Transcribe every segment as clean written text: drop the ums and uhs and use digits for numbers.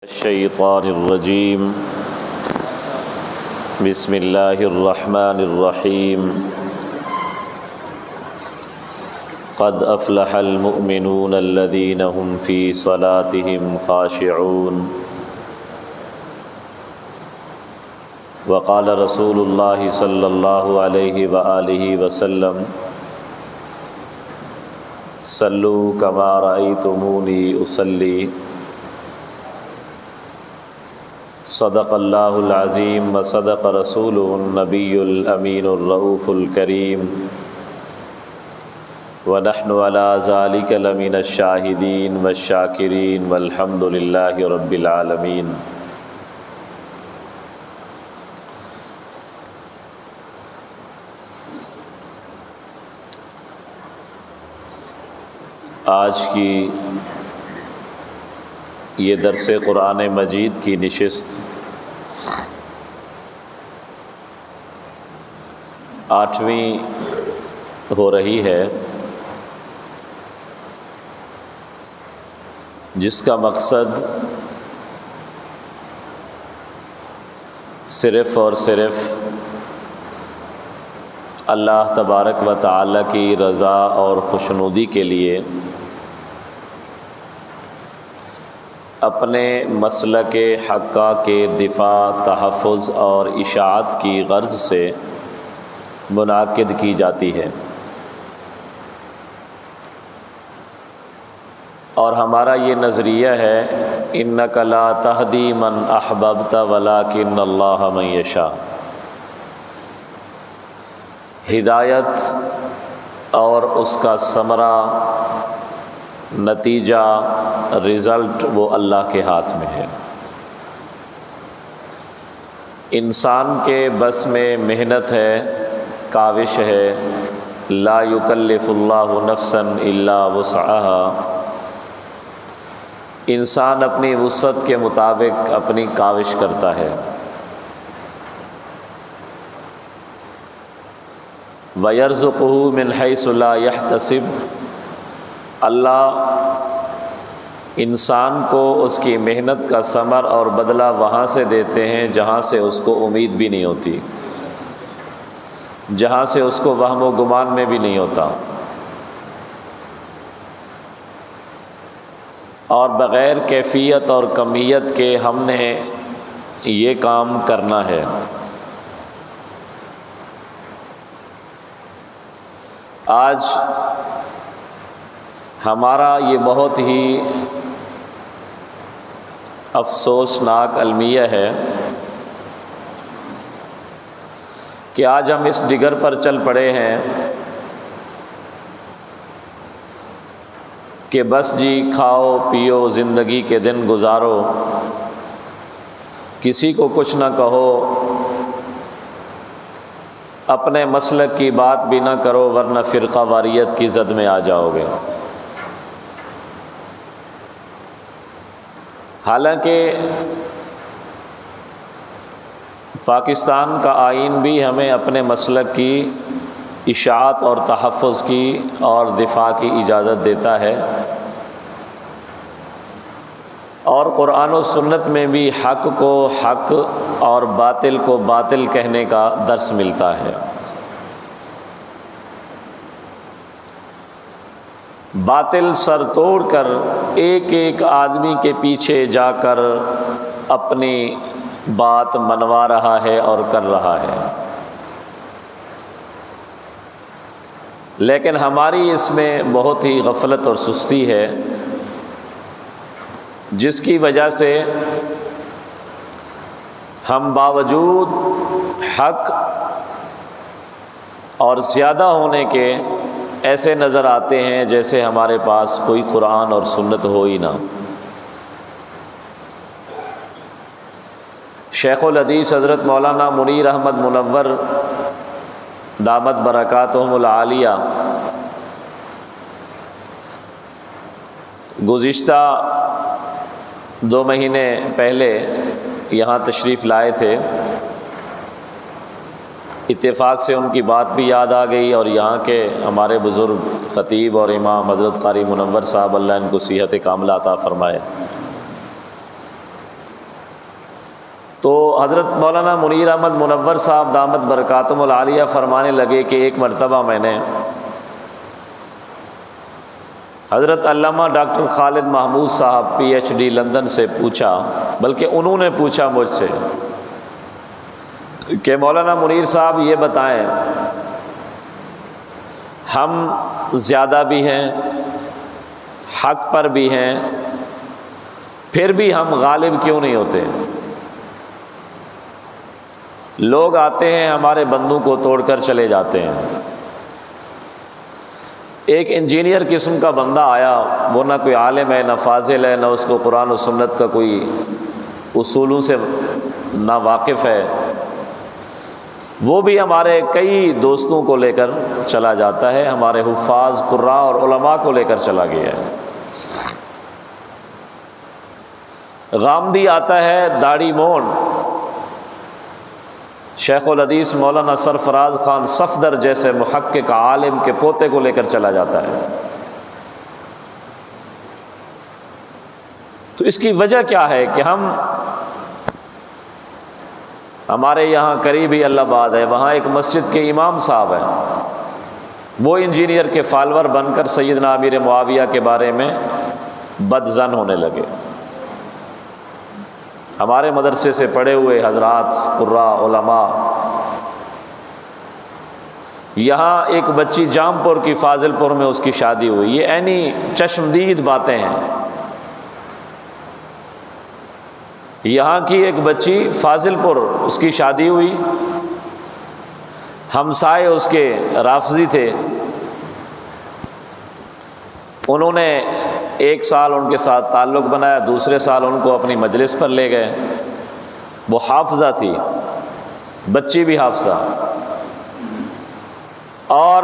الشیطان الرجیم بسم اللہ الرحمن الرحیم قد افلح المؤمنون الذین هم فی صلاتهم خاشعون وقال رسول اللہ صلی اللہ علیہ وآلہ وسلم صلوا کما رأیتمونی اصلی صدق اللہ العظیم وصدق رسولہ النبی الامین الرؤوف الکریم ونحن علی ذلک لمن الشاہدین والشاکرین والحمد للہ رب العالمین۔ آج کی یہ درس قرآن مجید کی نشست 8ویں ہو رہی ہے، جس کا مقصد صرف اور صرف اللہ تبارک و تعالی کی رضا اور خوشنودی کے لیے اپنے مسلک حقہ کے دفاع، تحفظ اور اشاعت کی غرض سے منعقد کی جاتی ہے، اور ہمارا یہ نظریہ ہے انک لا تہدی من احببت ولکن اللہ من یشاء۔ ہدایت اور اس کا ثمرہ، نتیجہ، رزلٹ وہ اللہ کے ہاتھ میں ہے۔ انسان کے بس میں محنت ہے، کاوش ہے، لا یکلف اللہ نفسا الا وسعها۔ انسان اپنی وسعت کے مطابق اپنی کاوش کرتا ہے۔ وَيَرْزُقُهُ مِنْ حَيْثُ لَا يَحْتَسِبُ۔ اللہ انسان کو اس کی محنت کا ثمر اور بدلہ وہاں سے دیتے ہیں جہاں سے اس کو امید بھی نہیں ہوتی، جہاں سے اس کو وہم و گمان میں بھی نہیں ہوتا، اور بغیر کیفیت اور کمیت کے ہم نے یہ کام کرنا ہے۔ آج ہمارا یہ بہت ہی افسوسناک المیہ ہے کہ آج ہم اس ڈگر پر چل پڑے ہیں کہ بس جی کھاؤ پیو زندگی کے دن گزارو، کسی کو کچھ نہ کہو، اپنے مسلک کی بات بھی نہ کرو ورنہ فرقہ واریت کی زد میں آ جاؤ گے۔ حالانکہ پاکستان کا آئین بھی ہمیں اپنے مسلک کی اشاعت اور تحفظ کی اور دفاع کی اجازت دیتا ہے، اور قرآن و سنت میں بھی حق کو حق اور باطل کو باطل کہنے کا درس ملتا ہے۔ باطل سر توڑ کر ایک ایک آدمی کے پیچھے جا کر اپنی بات منوا رہا ہے اور کر رہا ہے، لیکن ہماری اس میں بہت ہی غفلت اور سستی ہے، جس کی وجہ سے ہم باوجود حق اور زیادہ ہونے کے ایسے نظر آتے ہیں جیسے ہمارے پاس کوئی قرآن اور سنت ہو ہی نہ۔ شیخ الحدیث حضرت مولانا منیر احمد منور دامت برکاتہم العالیہ گزشتہ 2 مہینے پہلے یہاں تشریف لائے تھے، اتفاق سے ان کی بات بھی یاد آ گئی، اور یہاں کے ہمارے بزرگ خطیب اور امام حضرت قاری منور صاحب اللہ ان کو صحت کاملہ عطا فرمائے، تو حضرت مولانا منیر احمد منور صاحب دامت برکاتہم العالیہ فرمانے لگے کہ ایک مرتبہ میں نے حضرت علامہ ڈاکٹر خالد محمود صاحب PhD لندن سے پوچھا، بلکہ انہوں نے پوچھا مجھ سے کہ مولانا منیر صاحب یہ بتائیں، ہم زیادہ بھی ہیں، حق پر بھی ہیں، پھر بھی ہم غالب کیوں نہیں ہوتے؟ لوگ آتے ہیں ہمارے بندوں کو توڑ کر چلے جاتے ہیں۔ ایک انجینئر قسم کا بندہ آیا، وہ نہ کوئی عالم ہے، نہ فاضل ہے، نہ اس کو قرآن و سنت کا کوئی اصولوں سے نہ واقف ہے، وہ بھی ہمارے کئی دوستوں کو لے کر چلا جاتا ہے، ہمارے حفاظ، قراء اور علماء کو لے کر چلا گیا ہے۔ غامدی آتا ہے داڑھی مون، شیخ الحدیث مولانا سرفراز خان صفدر جیسے محقق عالم کے پوتے کو لے کر چلا جاتا ہے۔ تو اس کی وجہ کیا ہے کہ ہمارے یہاں قریب ہی اللہ آباد ہے، وہاں ایک مسجد کے امام صاحب ہیں، وہ انجینئر کے فالور بن کر سیدنا امیر معاویہ کے بارے میں بدظن ہونے لگے۔ ہمارے مدرسے سے پڑھے ہوئے حضرات، قراء، علماء، یہاں ایک بچی جام پور کی فاضل پور میں اس کی شادی ہوئی، یہ عینی چشمدید باتیں ہیں۔ یہاں کی ایک بچی فاضل پور، اس کی شادی ہوئی، ہمسائے اس کے رافضی تھے، انہوں نے ایک سال ان کے ساتھ تعلق بنایا، دوسرے سال ان کو اپنی مجلس پر لے گئے۔ وہ حافظہ تھی، بچی بھی حافظہ، اور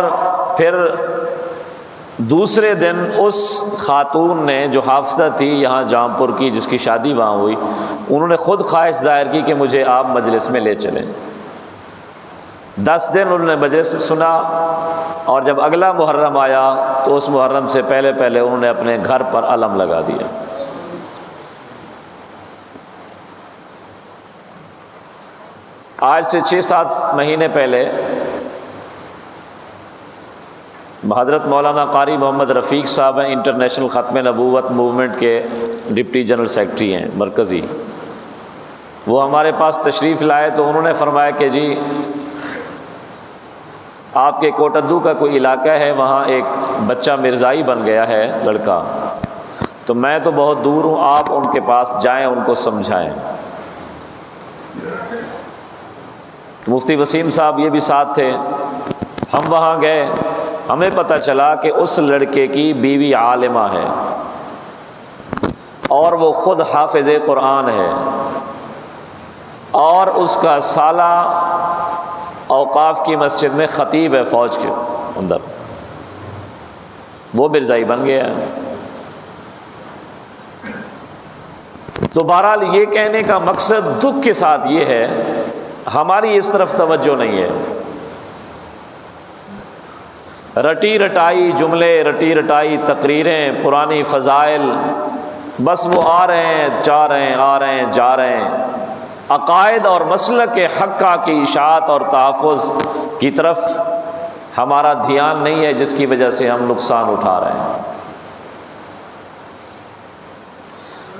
پھر دوسرے دن اس خاتون نے جو حافظہ تھی یہاں جام پور کی، جس کی شادی وہاں ہوئی، انہوں نے خود خواہش ظاہر کی کہ مجھے آپ مجلس میں لے چلیں۔ 10 دن انہوں نے مجلس سنا، اور جب اگلا محرم آیا تو اس محرم سے پہلے انہوں نے اپنے گھر پر علم لگا دیا۔ آج سے 6-7 مہینے پہلے حضرت مولانا قاری محمد رفیق صاحب ہیں، انٹرنیشنل ختم نبوت موومنٹ کے ڈپٹی جنرل سیکرٹری ہیں مرکزی، وہ ہمارے پاس تشریف لائے تو انہوں نے فرمایا کہ جی آپ کے کوٹدو کا کوئی علاقہ ہے، وہاں ایک بچہ مرزائی بن گیا ہے لڑکا، تو میں تو بہت دور ہوں، آپ ان کے پاس جائیں، ان کو سمجھائیں۔ مفتی وسیم صاحب یہ بھی ساتھ تھے، ہم وہاں گئے، ہمیں پتہ چلا کہ اس لڑکے کی بیوی عالمہ ہے اور وہ خود حافظ قرآن ہے، اور اس کا سالہ اوقاف کی مسجد میں خطیب ہے فوج کے اندر، وہ مرزائی بن گیا ہے۔ تو بہرحال یہ کہنے کا مقصد دکھ کے ساتھ یہ ہے، ہماری اس طرف توجہ نہیں ہے۔ رٹی رٹائی جملے، رٹی رٹائی تقریریں، پرانی فضائل، بس وہ آ رہے ہیں جا رہے ہیں، آ رہے ہیں جا رہے ہیں۔ عقائد اور مسلک حقہ کی اشاعت اور تحفظ کی طرف ہمارا دھیان نہیں ہے، جس کی وجہ سے ہم نقصان اٹھا رہے ہیں۔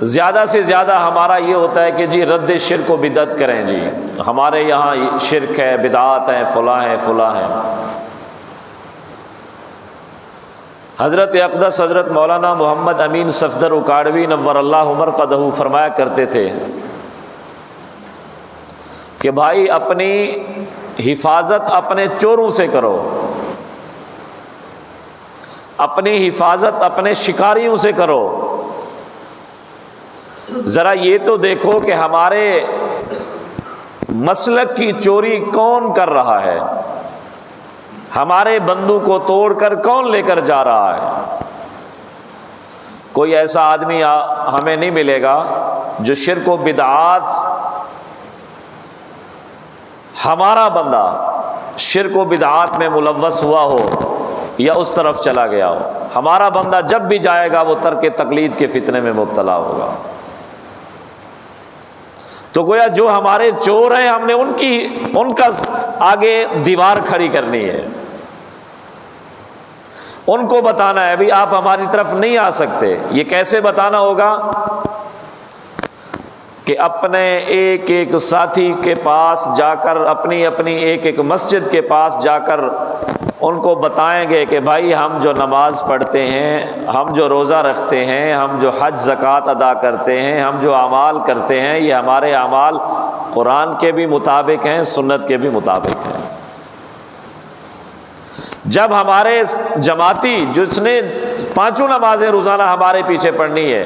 زیادہ سے زیادہ ہمارا یہ ہوتا ہے کہ جی رد شرک و بدعت کریں، جی ہمارے یہاں شرک ہے، بدعات ہیں، فلاں ہیں فلاں ہیں۔ حضرت اقدس حضرت مولانا محمد امین صفدر اکاڑوی نور اللہ مرقدہ فرمایا کرتے تھے کہ بھائی اپنی حفاظت اپنے چوروں سے کرو، اپنی حفاظت اپنے شکاریوں سے کرو۔ ذرا یہ تو دیکھو کہ ہمارے مسلک کی چوری کون کر رہا ہے، ہمارے بندوں کو توڑ کر کون لے کر جا رہا ہے۔ کوئی ایسا آدمی ہمیں نہیں ملے گا جو شرک و بدعات، ہمارا بندہ شرک و بدعات میں ملوث ہوا ہو یا اس طرف چلا گیا ہو۔ ہمارا بندہ جب بھی جائے گا وہ ترک تقلید کے فتنے میں مبتلا ہوگا۔ تو گویا جو ہمارے چور ہیں ہم نے ان کا آگے دیوار کھڑی کرنی ہے، ان کو بتانا ہے بھی آپ ہماری طرف نہیں آ سکتے۔ یہ کیسے بتانا ہوگا کہ اپنے ایک ایک ساتھی کے پاس جا کر، اپنی اپنی ایک ایک مسجد کے پاس جا کر ان کو بتائیں گے کہ بھائی ہم جو نماز پڑھتے ہیں، ہم جو روزہ رکھتے ہیں، ہم جو حج زکوٰۃ ادا کرتے ہیں، ہم جو اعمال کرتے ہیں، یہ ہمارے اعمال قرآن کے بھی مطابق ہیں، سنت کے بھی مطابق ہیں۔ جب ہمارے جماعتی جس نے 5 نمازیں روزانہ ہمارے پیچھے پڑھنی ہے،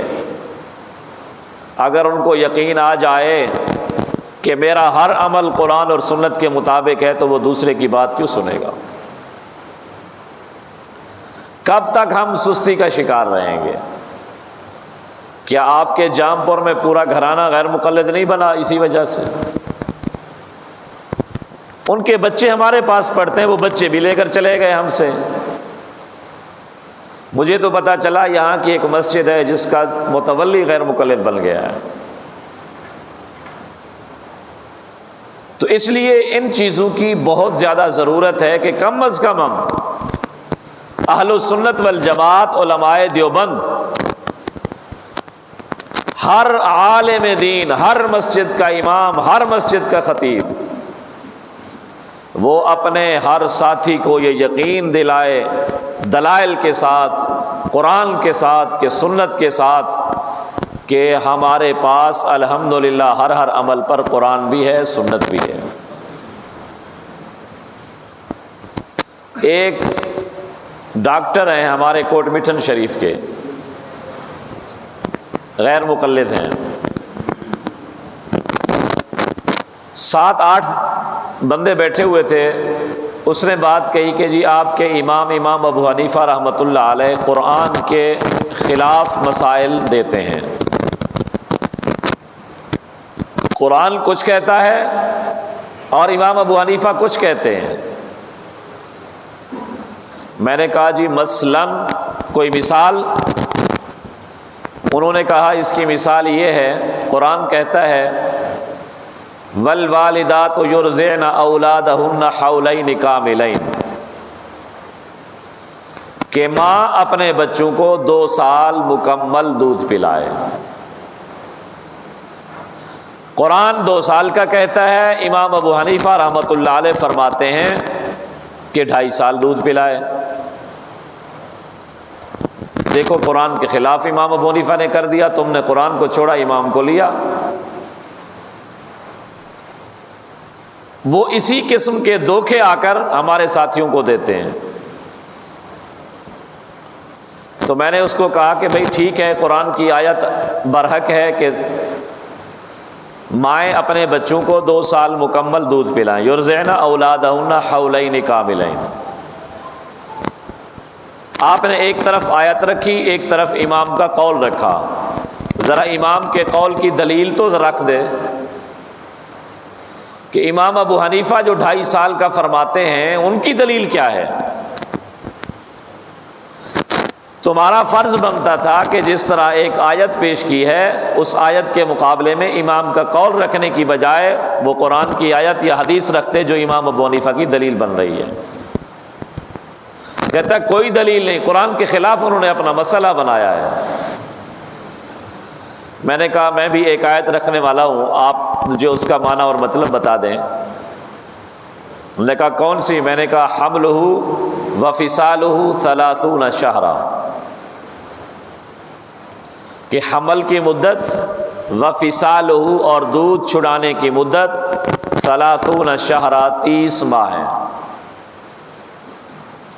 اگر ان کو یقین آ جائے کہ میرا ہر عمل قرآن اور سنت کے مطابق ہے، تو وہ دوسرے کی بات کیوں سنے گا؟ کب تک ہم سستی کا شکار رہیں گے؟ کیا آپ کے جام پور میں پورا گھرانہ غیر مقلد نہیں بنا اسی وجہ سے؟ ان کے بچے ہمارے پاس پڑھتے ہیں، وہ بچے بھی لے کر چلے گئے ہم سے۔ مجھے تو پتہ چلا یہاں کی ایک مسجد ہے جس کا متولی غیر مقلد بن گیا ہے۔ تو اس لیے ان چیزوں کی بہت زیادہ ضرورت ہے کہ کم از کم ہم اہل السنت والجماعت علماء دیوبند، ہر عالم دین، ہر مسجد کا امام، ہر مسجد کا خطیب، وہ اپنے ہر ساتھی کو یہ یقین دلائے دلائل کے ساتھ، قرآن کے ساتھ کہ سنت کے ساتھ، کہ ہمارے پاس الحمدللہ ہر عمل پر قرآن بھی ہے، سنت بھی ہے۔ ایک ڈاکٹر ہیں ہمارے کوٹ مٹن شریف کے، غیر مقلد ہیں، 7-8 بندے بیٹھے ہوئے تھے۔ اس نے بات کہی کہ جی آپ کے امام ابو حنیفہ رحمۃ اللہ علیہ قرآن کے خلاف مسائل دیتے ہیں، قرآن کچھ کہتا ہے اور امام ابو حنیفہ کچھ کہتے ہیں۔ میں نے کہا جی مثلاً کوئی مثال؟ انہوں نے کہا اس کی مثال یہ ہے، قرآن کہتا ہے والوالدات یرضعن اولادہن حولین کاملین، کہ ماں اپنے بچوں کو 2 سال مکمل دودھ پلائے۔ قرآن 2 سال کا کہتا ہے، امام ابو حنیفہ رحمۃ اللہ علیہ فرماتے ہیں کہ 2.5 سال دودھ پلائے۔ دیکھو قرآن کے خلاف امام ابو حنیفہ نے کر دیا، تم نے قرآن کو چھوڑا، امام کو لیا۔ وہ اسی قسم کے دھوکے آ کر ہمارے ساتھیوں کو دیتے ہیں۔ تو میں نے اس کو کہا کہ بھئی ٹھیک ہے، قرآن کی آیت برحق ہے کہ مائیں اپنے بچوں کو 2 سال مکمل دودھ پلائیں، یرضعن اولادہن حولین کاملین۔ آپ نے ایک طرف آیت رکھی، ایک طرف امام کا قول رکھا، ذرا امام کے قول کی دلیل تو رکھ دے کہ امام ابو حنیفہ جو 2.5 سال کا فرماتے ہیں ان کی دلیل کیا ہے۔ تمہارا فرض بنتا تھا کہ جس طرح ایک آیت پیش کی ہے، اس آیت کے مقابلے میں امام کا قول رکھنے کی بجائے وہ قرآن کی آیت یا حدیث رکھتے جو امام ابو حنیفہ کی دلیل بن رہی ہے۔ کہتا ہے کوئی دلیل نہیں، قرآن کے خلاف انہوں نے اپنا مسئلہ بنایا ہے۔ میں نے کہا میں بھی ایک آیت رکھنے والا ہوں، آپ مجھے اس کا معنی اور مطلب بتا دیں۔ انہوں نے کہا کون سی؟ میں نے کہا حملہ وفصالہ 30 شہرا، کہ حمل کی مدت، وفصالہ اور دودھ چھڑانے کی مدت 30 شہرا 30 ماہ ہے۔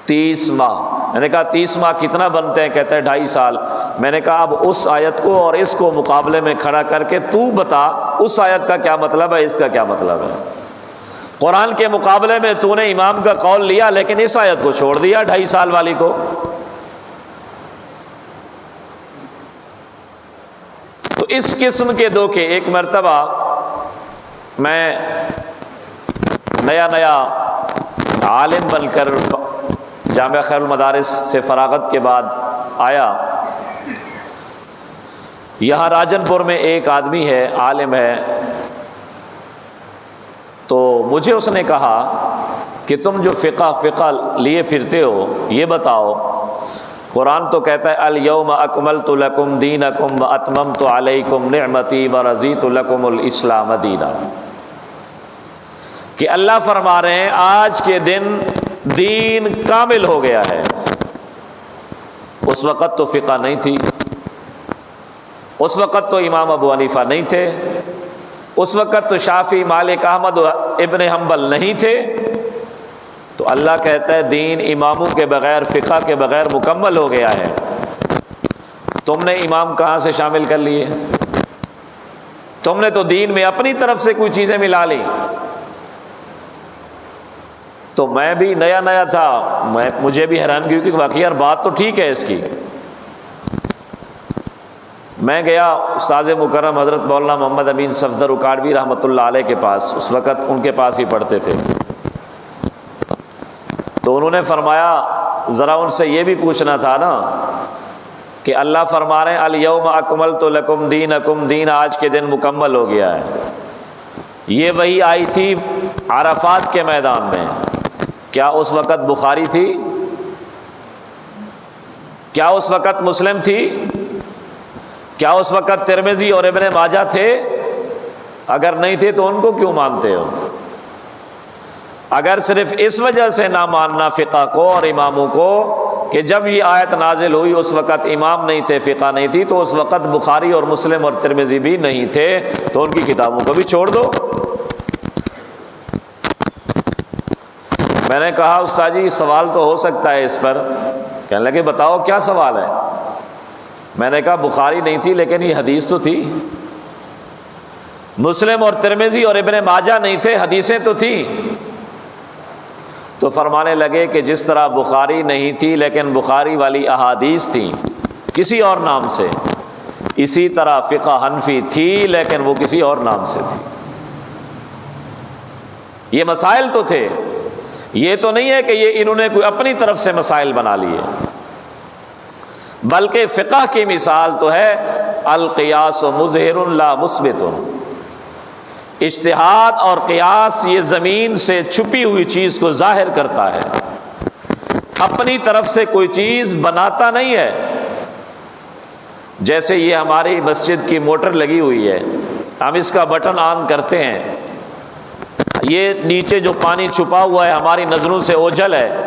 30 ماہ۔ میں نے کہا 30 ماہ کتنا بنتے ہیں؟ کہتا ہے 2.5 سال۔ میں نے کہا اب اس آیت کو اور اس کو مقابلے میں کھڑا کر کے تو بتا اس آیت کا کیا مطلب ہے، اس کا کیا مطلب ہے۔ قرآن کے مقابلے میں تو نے امام کا قول لیا لیکن اس آیت کو چھوڑ دیا 2.5 سال والی کو۔ تو اس قسم کے دھوکے، ایک مرتبہ میں نیا عالم بن کر جامعہ خیر المدارس سے فراغت کے بعد آیا، یہاں راجن پور میں ایک آدمی ہے، عالم ہے، تو مجھے اس نے کہا کہ تم جو فقہ لیے پھرتے ہو یہ بتاؤ، قرآن تو کہتا ہے الیوم اکملت لکم دینکم واتممت علیکم نعمتی ورضیت لکم الاسلام دینا، کہ اللہ فرما رہے ہیں آج کے دن دین کامل ہو گیا ہے۔ اس وقت تو فقہ نہیں تھی، اس وقت تو امام ابو حنیفہ نہیں تھے، اس وقت تو شافعی مالک احمد ابن حنبل نہیں تھے، تو اللہ کہتا ہے دین اماموں کے بغیر، فقہ کے بغیر مکمل ہو گیا ہے۔ تم نے امام کہاں سے شامل کر لیے؟ تم نے تو دین میں اپنی طرف سے کوئی چیزیں ملا لی۔ تو میں بھی نیا تھا، مجھے بھی حیرانگی ہوئی کہ واقعی یار بات تو ٹھیک ہے اس کی۔ میں گیا استاذ مکرم حضرت مولانا محمد امین صفدر اکاڑوی رحمۃ اللہ علیہ کے پاس، اس وقت ان کے پاس ہی پڑھتے تھے، تو انہوں نے فرمایا ذرا ان سے یہ بھی پوچھنا تھا نا کہ اللہ فرما رہے ہیں الیوم اکملت لکم دینکم، دین آج کے دن مکمل ہو گیا ہے۔ یہ وہی آئی تھی عرفات کے میدان میں، کیا اس وقت بخاری تھی؟ کیا اس وقت مسلم تھی؟ کیا اس وقت ترمذی اور ابن ماجہ تھے؟ اگر نہیں تھے تو ان کو کیوں مانتے ہو؟ اگر صرف اس وجہ سے نہ ماننا فقہ کو اور اماموں کو کہ جب یہ آیت نازل ہوئی اس وقت امام نہیں تھے، فقہ نہیں تھی، تو اس وقت بخاری اور مسلم اور ترمذی بھی نہیں تھے، تو ان کی کتابوں کو بھی چھوڑ دو۔ میں نے کہا استاد جی سوال تو ہو سکتا ہے اس پر۔ کہنے لگے بتاؤ کیا سوال ہے؟ میں نے کہا بخاری نہیں تھی لیکن یہ حدیث تو تھی، مسلم اور ترمذی اور ابن ماجہ نہیں تھے، حدیثیں تو تھیں۔ تو فرمانے لگے کہ جس طرح بخاری نہیں تھی لیکن بخاری والی احادیث تھیں کسی اور نام سے، اسی طرح فقہ حنفی تھی لیکن وہ کسی اور نام سے تھی۔ یہ مسائل تو تھے، یہ تو نہیں ہے کہ یہ انہوں نے کوئی اپنی طرف سے مسائل بنا لیے، بلکہ فقہ کی مثال تو ہے القیاس مظہر لا مثبت۔ اجتہاد اور قیاس یہ زمین سے چھپی ہوئی چیز کو ظاہر کرتا ہے، اپنی طرف سے کوئی چیز بناتا نہیں ہے۔ جیسے یہ ہماری مسجد کی موٹر لگی ہوئی ہے، ہم اس کا بٹن آن کرتے ہیں، یہ نیچے جو پانی چھپا ہوا ہے ہماری نظروں سے اوجھل ہے،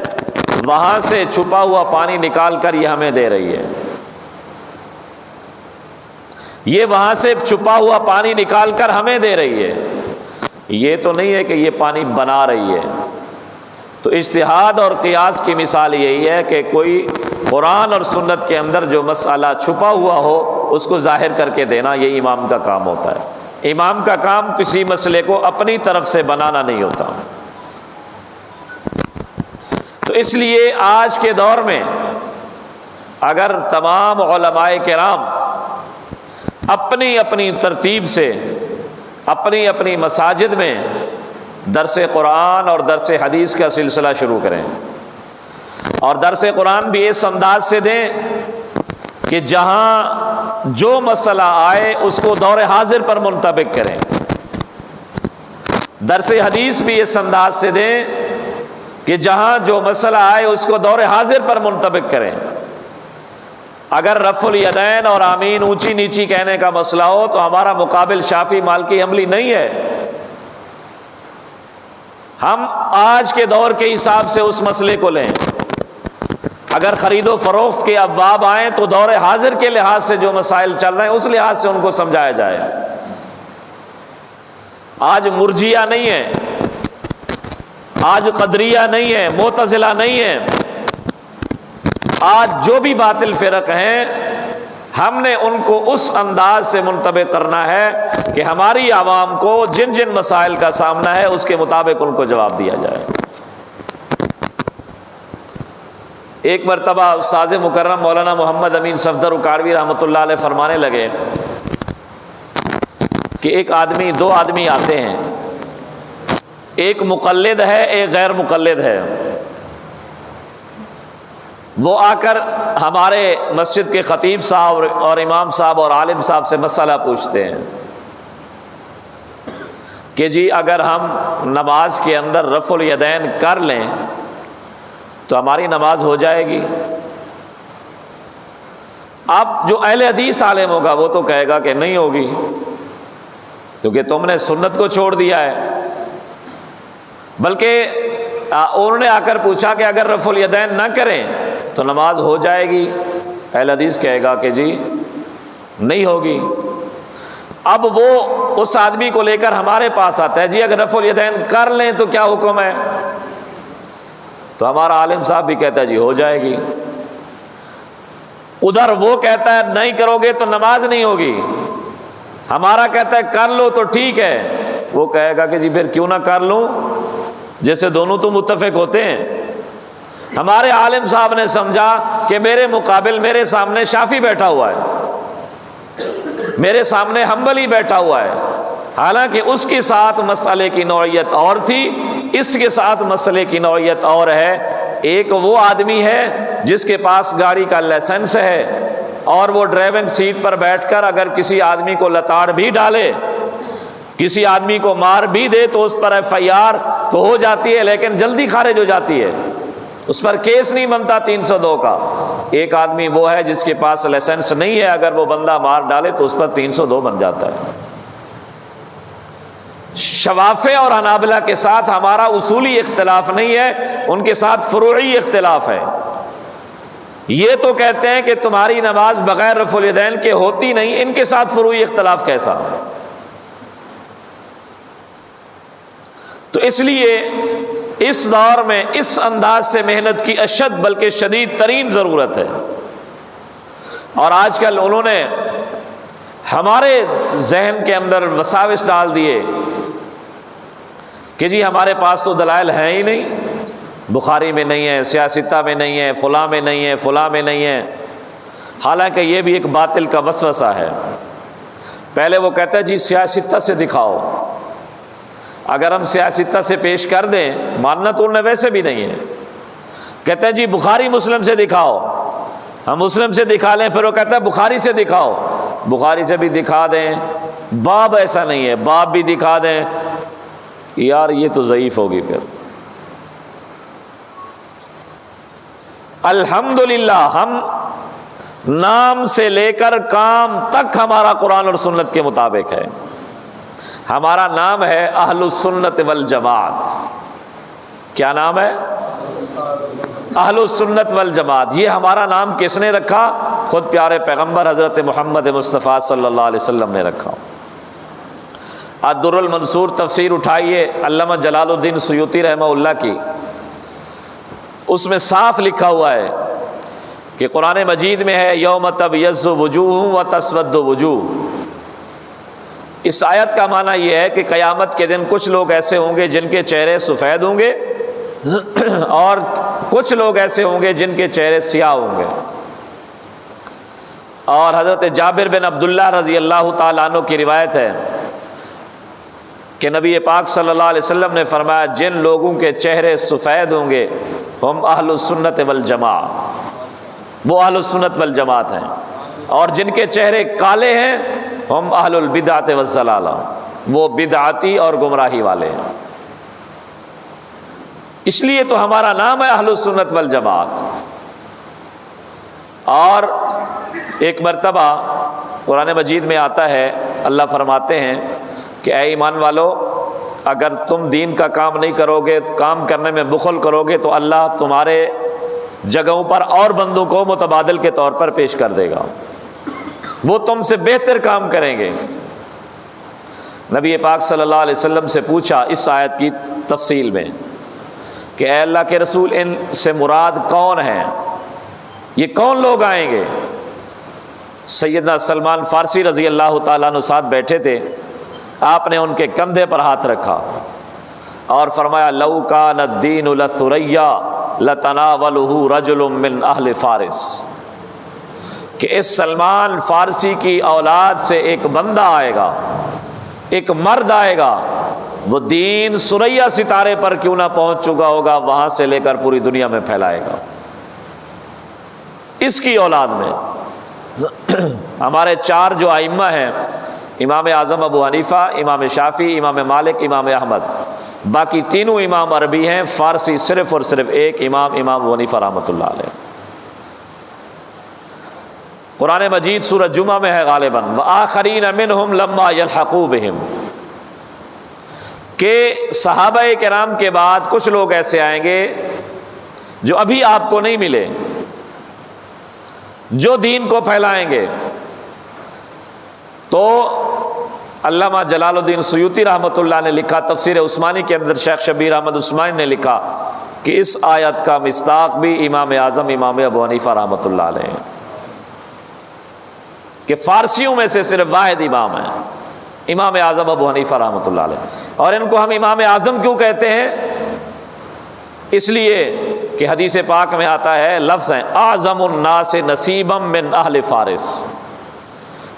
وہاں سے چھپا ہوا پانی نکال کر یہ ہمیں دے رہی ہے۔ یہ وہاں سے چھپا ہوا پانی نکال کر ہمیں دے رہی ہے، یہ تو نہیں ہے کہ یہ پانی بنا رہی ہے۔ تو اجتہاد اور قیاس کی مثال یہی ہے کہ کوئی قرآن اور سنت کے اندر جو مسئلہ چھپا ہوا ہو اس کو ظاہر کر کے دینا، یہ امام کا کام ہوتا ہے۔ امام کا کام کسی مسئلے کو اپنی طرف سے بنانا نہیں ہوتا۔ تو اس لیے آج کے دور میں اگر تمام علماء کرام اپنی اپنی ترتیب سے اپنی اپنی مساجد میں درس قرآن اور درس حدیث کا سلسلہ شروع کریں، اور درس قرآن بھی اس انداز سے دیں کہ جہاں جو مسئلہ آئے اس کو دور حاضر پر منطبق کریں، درس حدیث بھی اس انداز سے دیں کہ جہاں جو مسئلہ آئے اس کو دور حاضر پر منطبق کریں۔ اگر رفع الیدین اور آمین اونچی نیچی کہنے کا مسئلہ ہو تو ہمارا مقابل شافعی مالکی حنبلی نہیں ہے، ہم آج کے دور کے حساب سے اس مسئلے کو لیں۔ اگر خرید و فروخت کے ابواب آئیں تو دور حاضر کے لحاظ سے جو مسائل چل رہے ہیں اس لحاظ سے ان کو سمجھایا جائے۔ آج مرجیہ نہیں ہے، آج قدریہ نہیں ہے، معتزلہ نہیں ہے، آج جو بھی باطل فرق ہیں ہم نے ان کو اس انداز سے منطبق کرنا ہے کہ ہماری عوام کو جن جن مسائل کا سامنا ہے اس کے مطابق ان کو جواب دیا جائے۔ ایک مرتبہ استاذ مکرم مولانا محمد امین صفدر اکاڑوی رحمۃ اللہ علیہ فرمانے لگے کہ دو آدمی آتے ہیں، ایک مقلد ہے ایک غیر مقلد ہے۔ وہ آ کر ہمارے مسجد کے خطیب صاحب اور امام صاحب اور عالم صاحب سے مسئلہ پوچھتے ہیں۔ کہ جی اگر ہم نماز کے اندر رفع الیدین کر لیں تو ہماری نماز ہو جائے گی۔ اب جو اہل حدیث عالم ہوگا وہ تو کہے گا کہ نہیں ہوگی، کیونکہ تم نے سنت کو چھوڑ دیا ہے۔ بلکہ انہوں نے آ کر پوچھا کہ اگر رفع الیدین نہ کریں تو نماز ہو جائے گی، اہل حدیث کہے گا کہ جی نہیں ہوگی۔ اب وہ اس آدمی کو لے کر ہمارے پاس آتا ہے، جی اگر رفع الیدین کر لیں تو کیا حکم ہے؟ تو ہمارا عالم صاحب بھی کہتا ہے جی ہو جائے گی۔ ادھر وہ کہتا ہے نہیں کرو گے تو نماز نہیں ہوگی، ہمارا کہتا ہے کر لو تو ٹھیک ہے، وہ کہے گا کہ جی پھر کیوں نہ کر لوں، جیسے دونوں تو متفق ہوتے ہیں۔ ہمارے عالم صاحب نے سمجھا کہ میرے مقابل میرے سامنے شافعی بیٹھا ہوا ہے، میرے سامنے حنبلی بیٹھا ہوا ہے، حالانکہ اس کے ساتھ مسئلے کی نوعیت اور تھی، اس کے ساتھ مسئلے کی نوعیت اور ہے۔ ایک وہ آدمی ہے جس کے پاس گاڑی کا لائسنس ہے اور وہ ڈرائیونگ سیٹ پر بیٹھ کر اگر کسی آدمی کو لتاڑ بھی ڈالے، کسی آدمی کو مار بھی دے تو اس پر FIR تو ہو جاتی ہے لیکن جلدی خارج ہو جاتی ہے، اس پر کیس نہیں بنتا 302 کا۔ ایک آدمی وہ ہے جس کے پاس لائسنس نہیں ہے، اگر وہ بندہ مار ڈالے تو اس پر 302 بن جاتا ہے۔ شوافع اور حنابلہ کے ساتھ ہمارا اصولی اختلاف نہیں ہے، ان کے ساتھ فروعی اختلاف ہے۔ یہ تو کہتے ہیں کہ تمہاری نماز بغیر رفع الیدین کے ہوتی نہیں، ان کے ساتھ فروعی اختلاف کیسا؟ تو اس لیے اس دور میں اس انداز سے محنت کی اشد بلکہ شدید ترین ضرورت ہے۔ اور آج کل انہوں نے ہمارے ذہن کے اندر وساوس ڈال دیے کہ جی ہمارے پاس تو دلائل ہیں ہی نہیں، بخاری میں نہیں ہے، سیاستہ میں نہیں ہے، فلاں میں نہیں ہے، فلاں میں نہیں ہے۔ حالانکہ یہ بھی ایک باطل کا وسوسہ ہے۔ پہلے وہ کہتا ہے جی سیاستہ سے دکھاؤ، اگر ہم سیاستہ سے پیش کر دیں، ماننا تو انہیں ویسے بھی نہیں ہے، کہتا ہے جی بخاری مسلم سے دکھاؤ، ہم مسلم سے دکھا لیں، پھر وہ کہتا ہے بخاری سے دکھاؤ، بخاری سے بھی دکھا دیں، باب ایسا نہیں ہے، باب بھی دکھا دیں، یار یہ تو ضعیف ہوگی۔ پھر الحمدللہ ہم نام سے لے کر کام تک ہمارا قرآن اور سنت کے مطابق ہے۔ ہمارا نام ہے اہل السنت والجماعت۔ کیا نام ہے؟ اہل السنت والجماعت۔ یہ ہمارا نام کس نے رکھا؟ خود پیارے پیغمبر حضرت محمد مصطفیٰ صلی اللہ علیہ وسلم نے رکھا۔ الدر المنصور تفسیر اٹھائیے علامہ جلال الدین سیوطی رحمہ اللہ کی، اس میں صاف لکھا ہوا ہے کہ قرآن مجید میں ہے یوم تبیض وجوہ و تسود وجوہ۔ اس آیت کا معنی یہ ہے کہ قیامت کے دن کچھ لوگ ایسے ہوں گے جن کے چہرے سفید ہوں گے اور کچھ لوگ ایسے ہوں گے جن کے چہرے سیاہ ہوں گے۔ اور حضرت جابر بن عبداللہ رضی اللہ تعالیٰ عنہ کی روایت ہے کہ نبی پاک صلی اللہ علیہ وسلم نے فرمایا جن لوگوں کے چہرے سفید ہوں گے ہم اہل السنت والجماعت، وہ اہل السنت والجماعت ہیں، اور جن کے چہرے کالے ہیں ہم اہل البدعۃ والضلالہ، وہ بدعتی اور گمراہی والے ہیں۔ اس لیے تو ہمارا نام ہے اہل السنت والجماعت۔ اور ایک مرتبہ قرآن مجید میں آتا ہے، اللہ فرماتے ہیں کہ اے ایمان والو اگر تم دین کا کام نہیں کرو گے، کام کرنے میں بخل کرو گے تو اللہ تمہارے جگہوں پر اور بندوں کو متبادل کے طور پر پیش کر دے گا، وہ تم سے بہتر کام کریں گے۔ نبی پاک صلی اللہ علیہ وسلم سے پوچھا اس آیت کی تفصیل میں کہ اے اللہ کے رسول ان سے مراد کون ہیں، یہ کون لوگ آئیں گے؟ سیدنا سلمان فارسی رضی اللہ تعالیٰ عنہ ساتھ بیٹھے تھے، آپ نے ان کے کندھے پر ہاتھ رکھا اور فرمایا لو کان الدین لثریا لتناولہ رجل من اہل فارس، کہ اس سلمان فارسی کی اولاد سے ایک بندہ آئے گا، ایک مرد آئے گا، وہ دین سریا ستارے پر کیوں نہ پہنچ چکا ہوگا وہاں سے لے کر پوری دنیا میں پھیلائے گا، اس کی اولاد میں۔ ہمارے چار جو ائمہ ہیں امام اعظم ابو حنیفہ، امام شافعی، امام مالک، امام احمد، باقی تینوں امام عربی ہیں، فارسی صرف اور صرف ایک امام ابو حنیفہ رحمۃ اللہ علیہ۔ قرآن مجید سورہ جمعہ میں ہے غالباً وآخرین منہم لما یلحقوا بہم، کہ صحابہ کرام کے بعد کچھ لوگ ایسے آئیں گے جو ابھی آپ کو نہیں ملے، جو دین کو پھیلائیں گے۔ تو علامہ جلال الدین سیوطی رحمۃ اللہ نے لکھا تفسیر عثمانی کے اندر، شیخ شبیر احمد عثمانی نے لکھا کہ اس آیت کا مصداق بھی امام اعظم امام ابو حنیفہ رحمۃ اللہ علیہ ہیں، کہ فارسیوں میں سے صرف واحد امام ہیں، امام اعظم ابو حنیفہ رحمۃ اللہ علیہ۔ اور ان کو ہم امام اعظم کیوں کہتے ہیں؟ اس لیے کہ حدیث پاک میں آتا ہے، لفظ ہیں اعظم الناس نصیبا من اہل فارس،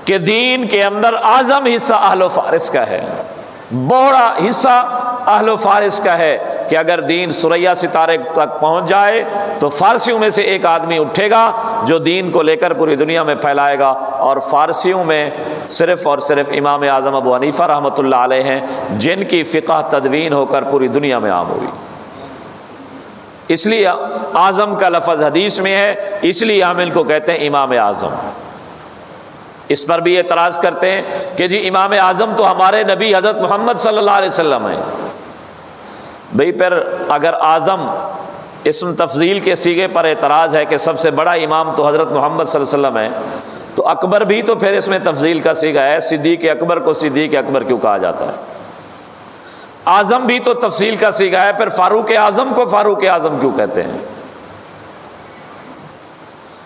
کہ دین کے اندر اعظم حصہ اہل فارس کا ہے، بڑا حصہ اہل فارس کا ہے، کہ اگر دین ثریا ستارے تک پہنچ جائے تو فارسیوں میں سے ایک آدمی اٹھے گا جو دین کو لے کر پوری دنیا میں پھیلائے گا، اور فارسیوں میں صرف اور صرف امام اعظم ابو حنیفہ رحمۃ اللہ علیہ ہیں، جن کی فقہ تدوین ہو کر پوری دنیا میں عام ہوئی۔ اس لیے اعظم کا لفظ حدیث میں ہے، اس لیے ہم ان کو کہتے ہیں امام اعظم۔ اس پر بھی اعتراض کرتے ہیں کہ جی امام اعظم تو ہمارے نبی حضرت محمد صلی اللہ علیہ وسلم ہیں۔ بھئی پھر اگر اعظم اسم تفضیل کے صیغے پر اعتراض ہے کہ سب سے بڑا امام تو حضرت محمد صلی اللہ علیہ وسلم ہے، تو اکبر بھی تو پھر اس میں تفضیل کا صیغہ ہے، صدیق اکبر کو صدیق اکبر کیوں کہا جاتا ہے؟ اعظم بھی تو تفصیل کا صیغہ ہے، پھر فاروق اعظم کو فاروق اعظم کیوں کہتے ہیں؟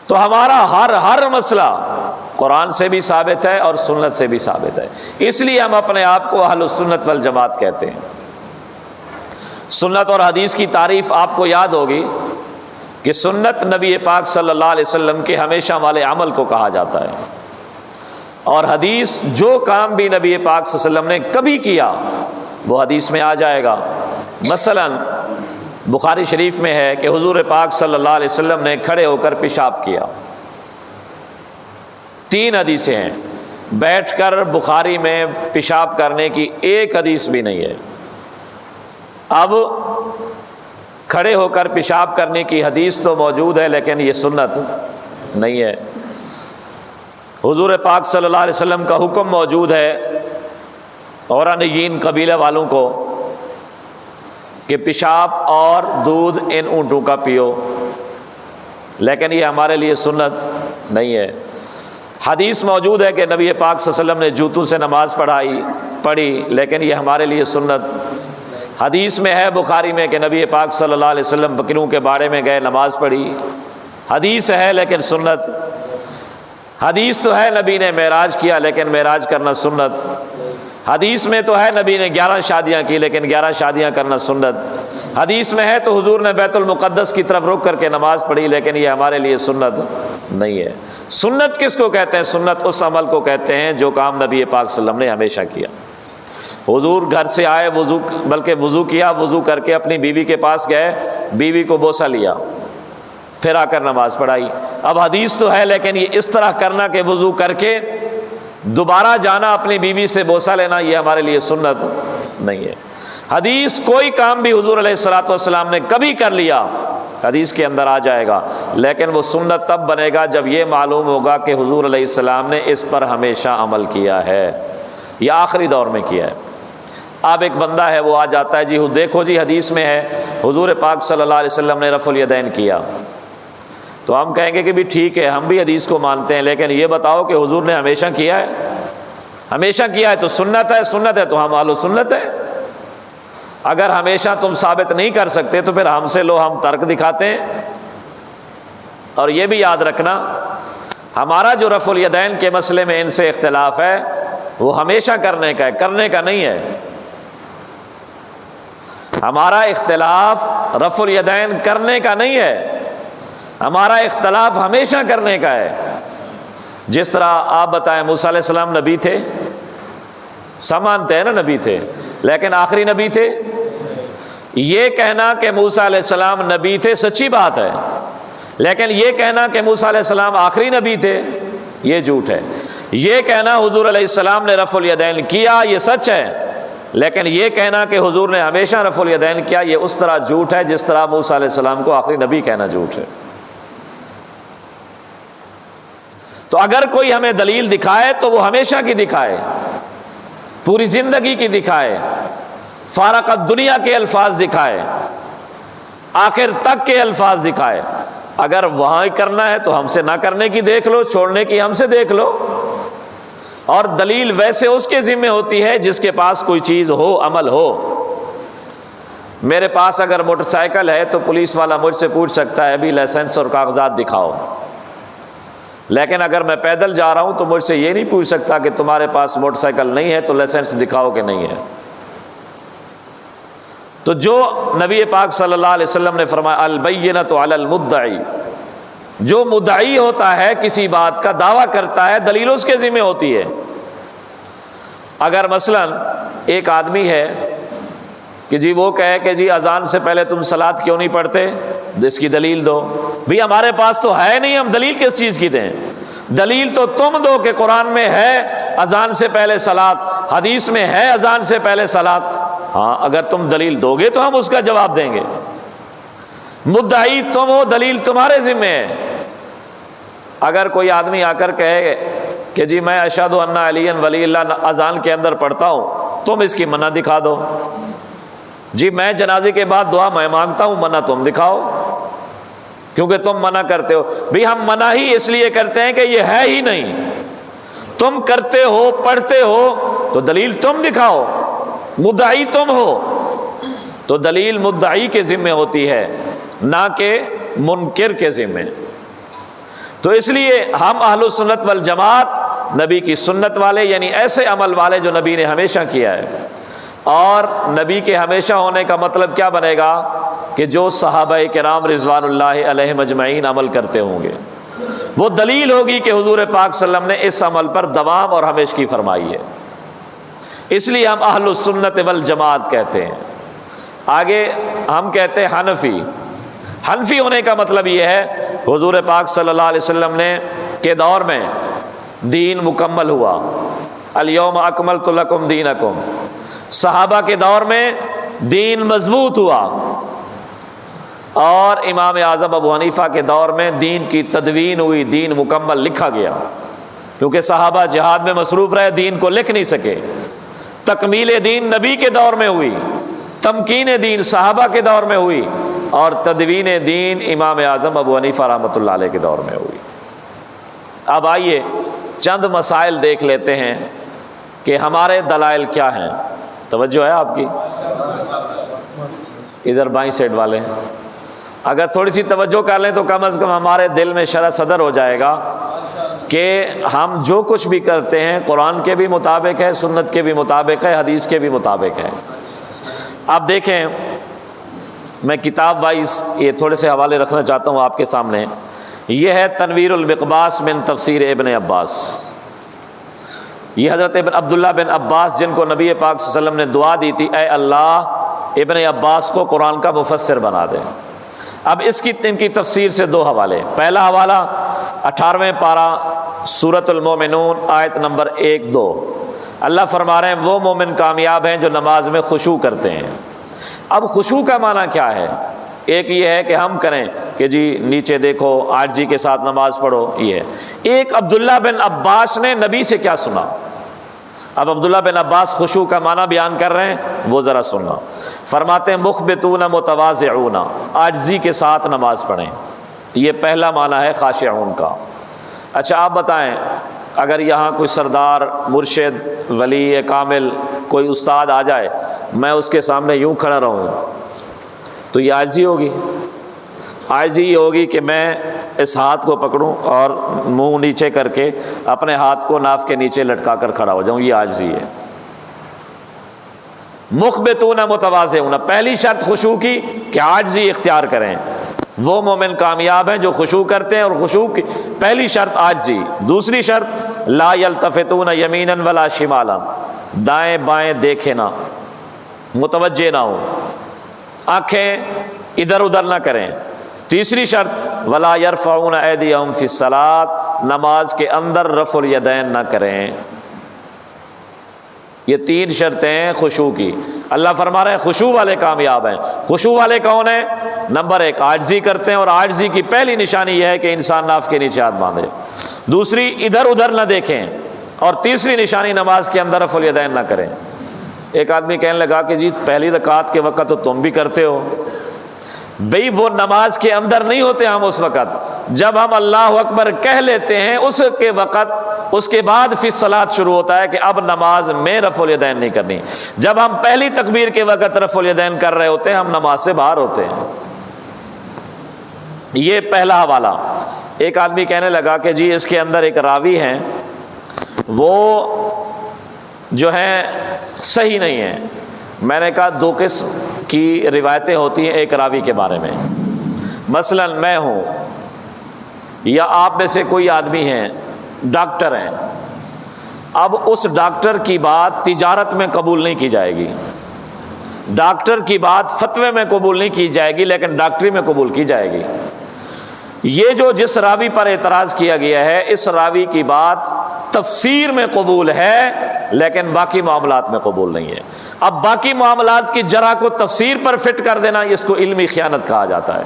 تو ہمارا ہر مسئلہ قرآن سے بھی ثابت ہے اور سنت سے بھی ثابت ہے، اس لیے ہم اپنے آپ کو اہل السنت والجماعت کہتے ہیں۔ سنت اور حدیث کی تعریف آپ کو یاد ہوگی کہ سنت نبی پاک صلی اللہ علیہ وسلم کے ہمیشہ والے عمل کو کہا جاتا ہے، اور حدیث جو کام بھی نبی پاک صلی اللہ علیہ وسلم نے کبھی کیا وہ حدیث میں آ جائے گا۔ مثلا بخاری شریف میں ہے کہ حضور پاک صلی اللہ علیہ وسلم نے کھڑے ہو کر پیشاب کیا، 3 حدیثیں ہیں، بیٹھ کر بخاری میں پیشاب کرنے کی ایک حدیث بھی نہیں ہے۔ اب کھڑے ہو کر پیشاب کرنے کی حدیث تو موجود ہے لیکن یہ سنت نہیں ہے۔ حضور پاک صلی اللہ علیہ وسلم کا حکم موجود ہے اورانیین قبیلہ والوں کو کہ پیشاب اور دودھ ان اونٹوں کا پیو، لیکن یہ ہمارے لیے سنت نہیں ہے۔ حدیث موجود ہے کہ نبی پاک صلی اللہ علیہ وسلم نے جوتوں سے نماز پڑھی، لیکن یہ ہمارے لیے سنت۔ حدیث میں ہے بخاری میں کہ نبی پاک صلی اللہ علیہ وسلم بکریوں کے باڑے میں گئے، نماز پڑھی، حدیث ہے لیکن سنت۔ حدیث تو ہے نبی نے معراج کیا لیکن معراج کرنا سنت۔ حدیث میں تو ہے نبی نے 11 شادیاں کی لیکن 11 شادیاں کرنا سنت۔ حدیث میں ہے تو حضور نے بیت المقدس کی طرف رک کر کے نماز پڑھی، لیکن یہ ہمارے لیے سنت نہیں ہے۔ سنت کس کو کہتے ہیں؟ سنت اس عمل کو کہتے ہیں جو کام نبی پاک صلی اللہ علیہ وسلم نے ہمیشہ کیا۔ حضور گھر سے آئے، وضو کیا، وضو کر کے اپنی بیوی کے پاس گئے، بیوی کو بوسہ لیا، پھر آ کر نماز پڑھائی۔ اب حدیث تو ہے لیکن یہ اس طرح کرنا کہ وضو کر کے دوبارہ جانا اپنی بیوی سے بوسہ لینا، یہ ہمارے لیے سنت نہیں ہے۔ حدیث کوئی کام بھی حضور علیہ الصلوۃ والسلام نے کبھی کر لیا حدیث کے اندر آ جائے گا، لیکن وہ سنت تب بنے گا جب یہ معلوم ہوگا کہ حضور علیہ السلام نے اس پر ہمیشہ عمل کیا ہے یا آخری دور میں کیا ہے۔ اب ایک بندہ ہے وہ آ جاتا ہے، جی دیکھو جی حدیث میں ہے حضور پاک صلی اللہ علیہ وسلم نے رفع الیدین کیا، تو ہم کہیں گے کہ بھی ٹھیک ہے، ہم بھی حدیث کو مانتے ہیں، لیکن یہ بتاؤ کہ حضور نے ہمیشہ کیا ہے؟ ہمیشہ کیا ہے تو سنت ہے، سنت ہے تو ہم اہل سنت ہے۔ اگر ہمیشہ تم ثابت نہیں کر سکتے تو پھر ہم سے لو، ہم ترک دکھاتے ہیں۔ اور یہ بھی یاد رکھنا، ہمارا جو رفع الیدین کے مسئلے میں ان سے اختلاف ہے وہ ہمیشہ کرنے کا ہے، کرنے کا نہیں ہے۔ ہمارا اختلاف رفع الیدین کرنے کا نہیں ہے، ہمارا اختلاف ہمیشہ کرنے کا ہے۔ جس طرح آپ بتائیں موسیٰ علیہ السلام نبی تھے، سب مانتے ہیں نا نبی تھے، لیکن آخری نبی تھے؟ یہ کہنا کہ موسیٰ علیہ السلام نبی تھے سچی بات ہے، لیکن یہ کہنا کہ موسیٰ علیہ السلام آخری نبی تھے یہ جھوٹ ہے۔ یہ کہنا حضور علیہ السلام نے رفع الیدین کیا یہ سچ ہے، لیکن یہ کہنا کہ حضور نے ہمیشہ رفع الیدین کیا یہ اس طرح جھوٹ ہے جس طرح موسیٰ علیہ السلام کو آخری نبی کہنا جھوٹ ہے۔ تو اگر کوئی ہمیں دلیل دکھائے تو وہ ہمیشہ کی دکھائے، پوری زندگی کی دکھائے، فارقت دنیا کے الفاظ دکھائے، آخر تک کے الفاظ دکھائے۔ اگر وہاں کرنا ہے تو ہم سے نہ کرنے کی دیکھ لو، چھوڑنے کی ہم سے دیکھ لو۔ اور دلیل ویسے اس کے ذمہ ہوتی ہے جس کے پاس کوئی چیز ہو، عمل ہو۔ میرے پاس اگر موٹر سائیکل ہے تو پولیس والا مجھ سے پوچھ سکتا ہے ابھی لائسنس اور کاغذات دکھاؤ، لیکن اگر میں پیدل جا رہا ہوں تو مجھ سے یہ نہیں پوچھ سکتا کہ تمہارے پاس موٹر سائیکل نہیں ہے تو لائسنس دکھاؤ کہ نہیں ہے۔ تو جو نبی پاک صلی اللہ علیہ وسلم نے فرمایا البینۃ علی المدعی، جو مدعی ہوتا ہے کسی بات کا دعویٰ کرتا ہے دلیل اس کے ذمہ ہوتی ہے۔ اگر مثلا ایک آدمی ہے کہ جی وہ کہے کہ جی اذان سے پہلے تم صلاۃ کیوں نہیں پڑھتے، اس کی دلیل دو۔ بھی ہمارے پاس تو ہے نہیں، ہم دلیل کس چیز کی دیں؟ دلیل تو تم دو کہ قرآن میں ہے اذان سے پہلے صلاۃ، حدیث میں ہے اذان سے پہلے صلاۃ۔ ہاں اگر تم دلیل دو گے تو ہم اس کا جواب دیں گے۔ مدعی تم ہو، دلیل تمہارے ذمہ ہے۔ اگر کوئی آدمی آ کر کہے کہ جی میں اشہد ان علی ولی اللہ اذان کے اندر پڑھتا ہوں، تم اس کی منع دکھا دو۔ جی میں جنازے کے بعد دعا میں مانگتا ہوں، منع تم دکھاؤ، کیونکہ تم منع کرتے ہو۔ بھی ہم منع ہی اس لیے کرتے ہیں کہ یہ ہے ہی نہیں، تم کرتے ہو پڑھتے ہو تو دلیل تم دکھاؤ، مدعی تم ہو تو دلیل مدعی کے ذمہ ہوتی ہے نہ کہ منکر کے ذمہ۔ تو اس لیے ہم اہل سنت والجماعت نبی کی سنت والے، یعنی ایسے عمل والے جو نبی نے ہمیشہ کیا ہے۔ اور نبی کے ہمیشہ ہونے کا مطلب کیا بنے گا کہ جو صحابہ کرام رضوان اللہ علیہم اجمعین عمل کرتے ہوں گے وہ دلیل ہوگی کہ حضور پاک صلی اللہ علیہ وسلم نے اس عمل پر دوام اور ہمیشگی فرمائی ہے۔ اس لیے ہم اہل السنت والجماعت کہتے ہیں۔ آگے ہم کہتے ہیں حنفی۔ حنفی ہونے کا مطلب یہ ہے حضور پاک صلی اللہ علیہ وسلم نے کے دور میں دین مکمل ہوا، الیوم اکملت لکم دینکم۔ صحابہ کے دور میں دین مضبوط ہوا، اور امام اعظم ابو حنیفہ کے دور میں دین کی تدوین ہوئی، دین مکمل لکھا گیا، کیونکہ صحابہ جہاد میں مصروف رہے، دین کو لکھ نہیں سکے۔ تکمیل دین نبی کے دور میں ہوئی، تمکین دین صحابہ کے دور میں ہوئی، اور تدوین دین امام اعظم ابو حنیفہ رحمۃ اللہ علیہ کے دور میں ہوئی۔ اب آئیے چند مسائل دیکھ لیتے ہیں کہ ہمارے دلائل کیا ہیں۔ توجہ ہے آپ کی؟ ادھر بائیں سائڈ والے اگر تھوڑی سی توجہ کر لیں تو کم از کم ہمارے دل میں شرح صدر ہو جائے گا کہ ہم جو کچھ بھی کرتے ہیں قرآن کے بھی مطابق ہے، سنت کے بھی مطابق ہے، حدیث کے بھی مطابق ہے۔ آپ دیکھیں، میں کتاب وائز یہ تھوڑے سے حوالے رکھنا چاہتا ہوں آپ کے سامنے۔ یہ ہے تنویر المقباس من تفسیر ابن عباس۔ یہ حضرت عبداللہ بن عباس جن کو نبی پاک صلی اللہ علیہ وسلم نے دعا دی تھی اے اللہ ابن عباس کو قرآن کا مفسر بنا دے۔ اب ان کی تفسیر سے دو حوالے۔ پہلا حوالہ 18ویں پارہ سورۃ المومنون آیت نمبر 1-2۔ اللہ فرما رہے ہیں وہ مومن کامیاب ہیں جو نماز میں خشوع کرتے ہیں۔ اب خشوع کا معنی کیا ہے؟ ایک یہ ہے کہ ہم کریں کہ جی نیچے دیکھو، عاجزی کے ساتھ نماز پڑھو، یہ ہے۔ ایک عبداللہ بن عباس نے نبی سے کیا سنا؟ اب عبداللہ بن عباس خشوع کا معنی بیان کر رہے ہیں، وہ ذرا سننا۔ فرماتے ہیں مخبتون متواضعون، عاجزی کے ساتھ نماز پڑھیں، یہ پہلا معنی ہے خاشعون کا۔ اچھا آپ بتائیں، اگر یہاں کوئی سردار، مرشد، ولی کامل، کوئی استاد آ جائے، میں اس کے سامنے یوں کھڑا رہوں تو یہ عاجزی ہوگی؟ عاجزی یہ ہوگی کہ میں اس ہاتھ کو پکڑوں اور منہ نیچے کر کے اپنے ہاتھ کو ناف کے نیچے لٹکا کر کھڑا ہو جاؤں، یہ عاجزی ہے۔ مخبتون متواضعون، پہلی شرط خشوع کی کہ عاجزی اختیار کریں۔ وہ مومن کامیاب ہیں جو خشوع کرتے ہیں، اور خشوع کی پہلی شرط عاجزی۔ دوسری شرط لا یلتفتون یمینا ولا شمالا، دائیں بائیں دیکھے نہ، متوجہ نہ ہو، آنکھیں ادھر ادھر نہ کریں۔ تیسری شرط ولا یرفعون ایدیہم فی الصلاۃ، نماز کے اندر رفع الیدین نہ کریں۔ یہ 3 شرطیں خشوع کی۔ اللہ فرما رہے ہیں خشوع والے کامیاب ہیں۔ خشوع والے کون ہیں؟ نمبر 1 عاجزی کرتے ہیں، اور عاجزی کی پہلی نشانی یہ ہے کہ انسان ناف کے نیچے ہاتھ باندھے۔ دوسری ادھر ادھر نہ دیکھیں، اور تیسری نشانی نماز کے اندر رفع الیدین نہ کریں۔ ایک آدمی کہنے لگا کہ جی پہلی رکعت کے وقت تو تم بھی کرتے ہو۔ بھئی وہ نماز کے اندر نہیں ہوتے ہم اس وقت، جب ہم اللہ اکبر کہہ لیتے ہیں اس کے وقت، اس کے بعد فی الصلاۃ شروع ہوتا ہے کہ اب نماز میں رفع الیدین نہیں کرنی۔ جب ہم پہلی تکبیر کے وقت رفع الیدین کر رہے ہوتے ہیں ہم نماز سے باہر ہوتے ہیں۔ یہ پہلا حوالہ۔ ایک آدمی کہنے لگا کہ جی اس کے اندر ایک راوی ہیں، وہ جو ہیں صحیح نہیں ہیں۔ میں نے کہا 2 قسم کی روایتیں ہوتی ہیں ایک راوی کے بارے میں۔ مثلا میں ہوں یا آپ میں سے کوئی آدمی ہیں، ڈاکٹر ہیں، اب اس ڈاکٹر کی بات تجارت میں قبول نہیں کی جائے گی، ڈاکٹر کی بات فتوے میں قبول نہیں کی جائے گی، لیکن ڈاکٹری میں قبول کی جائے گی۔ یہ جو جس راوی پر اعتراض کیا گیا ہے، اس راوی کی بات تفسیر میں قبول ہے لیکن باقی معاملات میں قبول نہیں ہے۔ اب باقی معاملات کی جرح کو تفسیر پر فٹ کر دینا، اس کو علمی خیانت کہا جاتا ہے۔